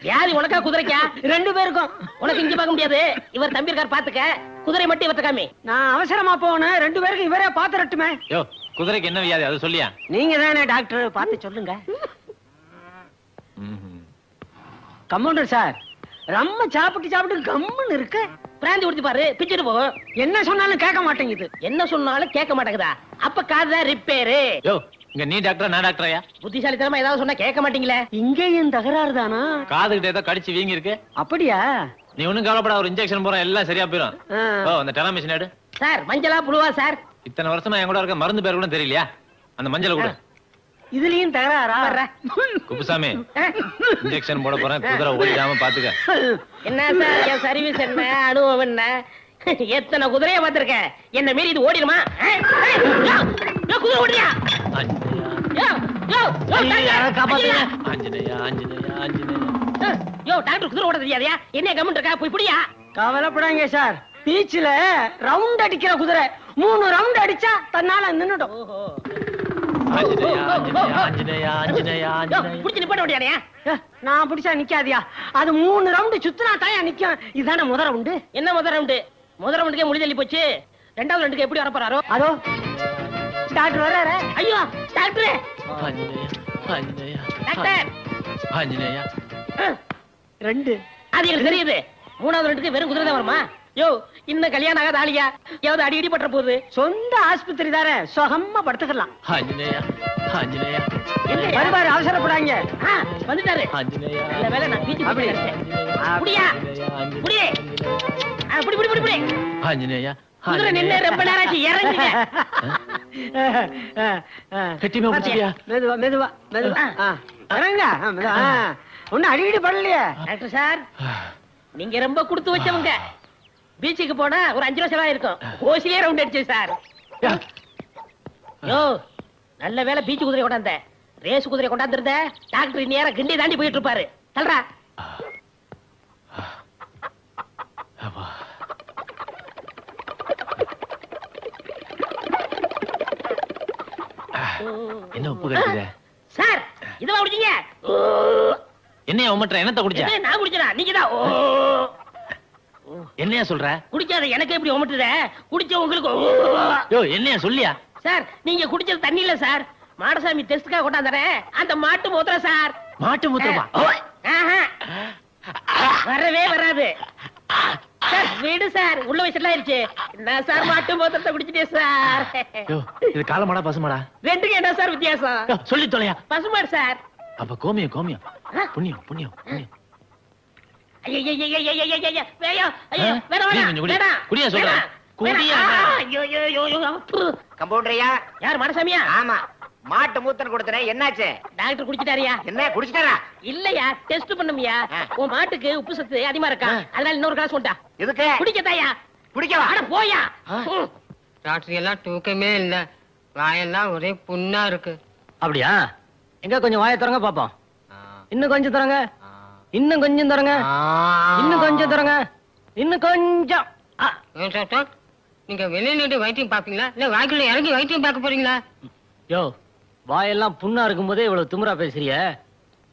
வியாதி உனக்கா குதிரைக்கா? 2 பேருக்கும். உனக்கு இங்க பார்க்க முடியாது, இவர் தம்பி இருக்கார் பாத்துக்க. குதிரை மட்டும் இவத்த காமி. நான் அவசரமா போனேன், 2 பேருக்கும் இவரே பாத்துறட்டுமே. யோ, குதிரைக்கு என்ன வியாதி அது சொல்லியா? நீங்க தானே டாக்டர், பார்த்து சொல்லுங்க. கம்பவுண்டர் சார், ரொம்ப சாப்பிட்டு கம்முன்னு இருக்கு. பிராந்தி குடிச்சு பாரு, பிச்சுட்டு போகும். என்ன சொன்னாலும் கேட்க மாட்டேங்குது. என்ன சொன்னாலும் கேட்க மாட்டேங்குதா? அப்ப காதுதான் ரிப்பேரு. யோ, இங்க நீ டாக்டரா நான் டாக்டரையா? புத்திசாலித்தனமா ஏதாவது சொன்னா கேட்க மாட்டீங்களே. இங்கேயும் தகராறு தானா? காதுகிட்ட ஏதோ கடிச்சு வீங்கி இருக்கு. அப்படியா? நீ ஒண்ணும் கவலைப்பட, ஒரு இன்ஜெக்ஷன் போற எல்லாம் சரியா போயிடும். ஓ, அந்த டெலாமிஷன் எடு. சார், மஞ்சளா புழுவா சார்? இத்தனை வருஷமா என் கூட இருக்க மருந்து பேர் கூட தெரியலையா? அந்த மஞ்சள் கூட. இதுலயும் தகராறா? குப்புசாமி, இன்ஜெக்ஷன் போட போறேன், குதிரை ஓடிடாம பாத்துக்க. என்ன சார், என் சர்வீஸ் என்ன, அனுபவம் என்ன? எத்தனை குதிரைய பாத்திருக்க, என்ன மீறி இது ஓடிடுமா? குதிரை ஓடியா? டாக்டர் குதிரை ஓட தெரியாதியா? என்ன கமெண்ட் இருக்கா? போய் புடியா. கவலைப்படாங்க சார், பீச்ல ரவுண்ட் அடிக்கிற குதிரை 3 ரவுண்ட் அடிச்சா தன்னால நின்னுடும். நான் பிடிச்சா நிக்காதியா? அது 3 ரவுண்ட் சுத்தினா தாயா நிக்கும். இதுதானே முத ரவுண்டு. என்ன முத ரவுண்டு? முத ரவுண்டுக்கே முடி தள்ளி போச்சு. 2வது ரவுண்டுக்கு எப்படி வரப்போறாரோ? அதோ டாக்டர் வர்றாரு. ஐயோ டாக்டர், டாக்டர் 2 அது எனக்கு தெரியுது. 3வது ரவுண்டுக்கு வெறும் குதிரை தான் வருமா? யோ, இன்னும் கல்யாணம் ஆகாத ஆளியா? ஏதாவது அடி பற்ற போகுது. சொந்த ஆஸ்பத்திரி தானே, சுகமா படுத்துக்கலாம். வருவாரு, அவசரப்படாங்க. வந்துட்டாரு. நல்ல வேலை நான் பீச்சு அப்படியா? புடி புடி புடி புடி. ஆஞ்சநேயா, குதிரை நின்னு ரொம்ப நேரம் ஆச்சு, இறங்குங்க. கட்டிமா பிடிச்சியா? மெதுவா மெதுவா மெதுவா இறங்க. ஒன்னும் அடிக்கடி பண்ணலையே. டாக்டர் சார், நீங்க ரொம்ப கொடுத்து வச்சவங்க. பீச்சுக்கு போனா ஒரு 5 ரூபா செலவா இருக்கும். ஓசிலே ரவுண்ட் அடிச்சு சார். யோ, நல்ல வேலை பீச் குதிரை கொண்டாந்த. ரேஸ் குதிரை கொண்டாந்துருந்த டாக்டர் நேரம் கிண்டி தாண்டி போயிட்டு இருப்பாரு. தல்றா. என்ன உப்பு கட்டுது? சார், இதுவா குடிச்சீங்க? என்னையா உமட்ற? என்னத்த குடிச்ச? நான் குடிச்சனா? நீங்க தான். என்னையா சொல்ற? குடிக்காத எனக்கு எப்படி உமட்டுற? குடிச்ச உங்களுக்கு. யோ, என்னையா சொல்லியா? சார், நீங்க குடிச்சது தண்ணி இல்ல சார். மாடசாமி டெஸ்ட்காக கொண்டாந்தறே. அந்த மாட்டு மூத்திரம் சார். மாட்டு மூத்திரமா? வரவே வராது சார். வீடு சார், உள்ள வயசுலாம் ஆயிருச்சு. என்ன சார் மாட்டு மூத்திரத்தை குடிச்சிட்டே சார். யோ, இது காலமாடா பசுமாடா? ரெண்டுக்கு என்ன சார் வித்தியாசம்? சொல்லி தொலையா. பசுமாடு சார். அப்ப கோமியம் கோமியம். புண்ணியம் புண்ணியம் புண்ணியம். குடியா சொல்ற? கம்பவுண்டரையா? யார் மனசாமியா? ஆமா, மாட்டு மூத்தன் கொடுத்தனே, என்னாச்சு? டாக்டர் குடிச்சிட்டாரியா? என்ன குடிச்சிட்டாரா? இல்லையா, டெஸ்ட் பண்ணுமியா. உன் மாட்டுக்கு உப்பு சத்து அதிகமா இருக்கா, அதனால இன்னொரு கிளாஸ் கொண்டா. எதுக்கு? குடிக்கத்தாயா? குடிக்கவா? அட போயா. ராத்திரி எல்லாம் தூக்கமே இல்ல, வாயெல்லாம் ஒரே புண்ணா இருக்கு. அப்படியா? எங்க கொஞ்சம் வாயை திறங்க பாப்போம். இன்னும் கொஞ்சம் திறங்க. இன்னும் கொஞ்சம் திறங்க. இன்னும் கொஞ்சம் திறங்க. இன்னும் கொஞ்சம். ஏன் டாக்டர், நீங்க வெளியே நின்று வைத்தியம் பாப்பீங்களா இல்ல வாய்க்குள்ள இறங்கி வைத்தியம் பார்க்க போறீங்களா? யோ, வாயெல்லாம் புண்ணா இருக்கும் போதே இவ்வளவு திமிரா பேசுறிய.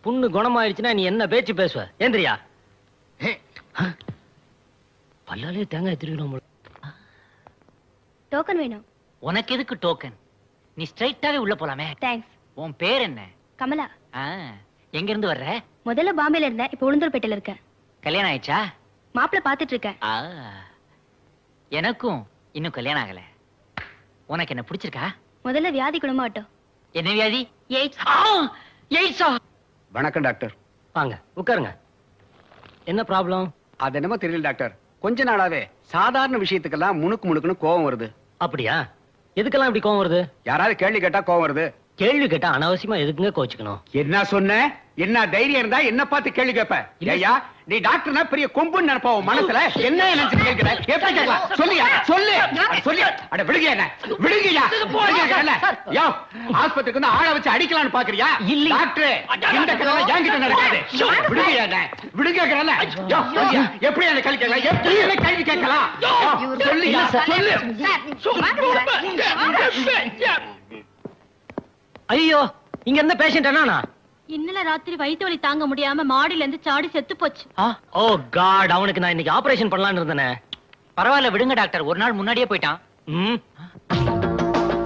புண்ணு குணமாயிடுச்சுன்னா நீ என்ன பேச்சு பேசுவ? ஏந்திரியா? பல்லாலே தேங்காய் திருவிழா. டோக்கன் வேணும். உனக்கு எதுக்கு டோக்கன்? நீ ஸ்ட்ரைட்டாவே உள்ள போலாமே. தேங்க்ஸ். உன் பேர் என்ன? கமலா. எங்க இருந்து வர்ற? முதல்ல பாம்பேல இருந்தேன், இப்ப உளுந்தூர்பேட்டையில இருக்கேன். கல்யாணம் ஆயிடுச்சா? மாப்பிள்ள பாத்துட்டு இருக்கேன். எனக்கும் இன்னும் கல்யாணம் ஆகல. உனக்கு என்ன பிடிச்சிருக்கா? முதல்ல வியாதி குணமாட்டோம். என்ன வியாதி? எய்ட்ஸா? வணக்கம் டாக்டர். வாங்க உட்காருங்க. என்ன ப்ராப்ளம்? அது என்னமோ தெரியல டாக்டர், கொஞ்ச நாளாவே சாதாரண விஷயத்துக்கெல்லாம் முணுக்குன்னு கோவம் வருது. அப்படியா? எதுக்கெல்லாம் இப்படி கோவம் வருது? யாராவது கேள்வி கேட்டா கோவம் வருது. கேள்வி கேட்டா அனாவசியமா எதுக்குங்க கோச்சுக்கணும்? என்ன சொன்ன? என்ன தைரியம் இருந்தா என்ன பார்த்து கேள்வி கேட்ப? ஐயா, நீ டாக்டர்னா பெரிய கொம்புன்னு நினைப்பா உன் மனசுல. என்ன நினைச்சு கேட்கிற? எப்படி கேட்கலாம்? சொல்லியா? சொல்லு சொல்லி. அட விடுங்க, என்ன விடுங்கயா? யோ, ஆஸ்பத்திரிக்கு வந்து ஆளை வச்சு அடிக்கலாம்னு பாக்குறியா? இல்ல டாக்டர், இந்த கதை என்கிட்ட நடக்காது. விடுங்கயா, என்ன விடுங்கறல. யோ, எப்படி என்ன கேள்வி கேட்கலாம்? எப்படி என்ன கேள்வி கேட்கலாம்? சொல்லியா? சொல்லு. ஐயோ, இங்க இருந்த பேஷண்ட் என்னன்னா? இன்னல ராத்திரி வயிற்று வலி தாங்க முடியாம மாடியில இருந்து சாடி செத்து போச்சு. ஓ காட், அவனுக்கு நான் இன்னைக்கு ஆபரேஷன் பண்ணலாம்னு இருந்தேனே. பரவாயில்ல விடுங்க டாக்டர், ஒரு நாள் முன்னாடியே போயிட்டான்.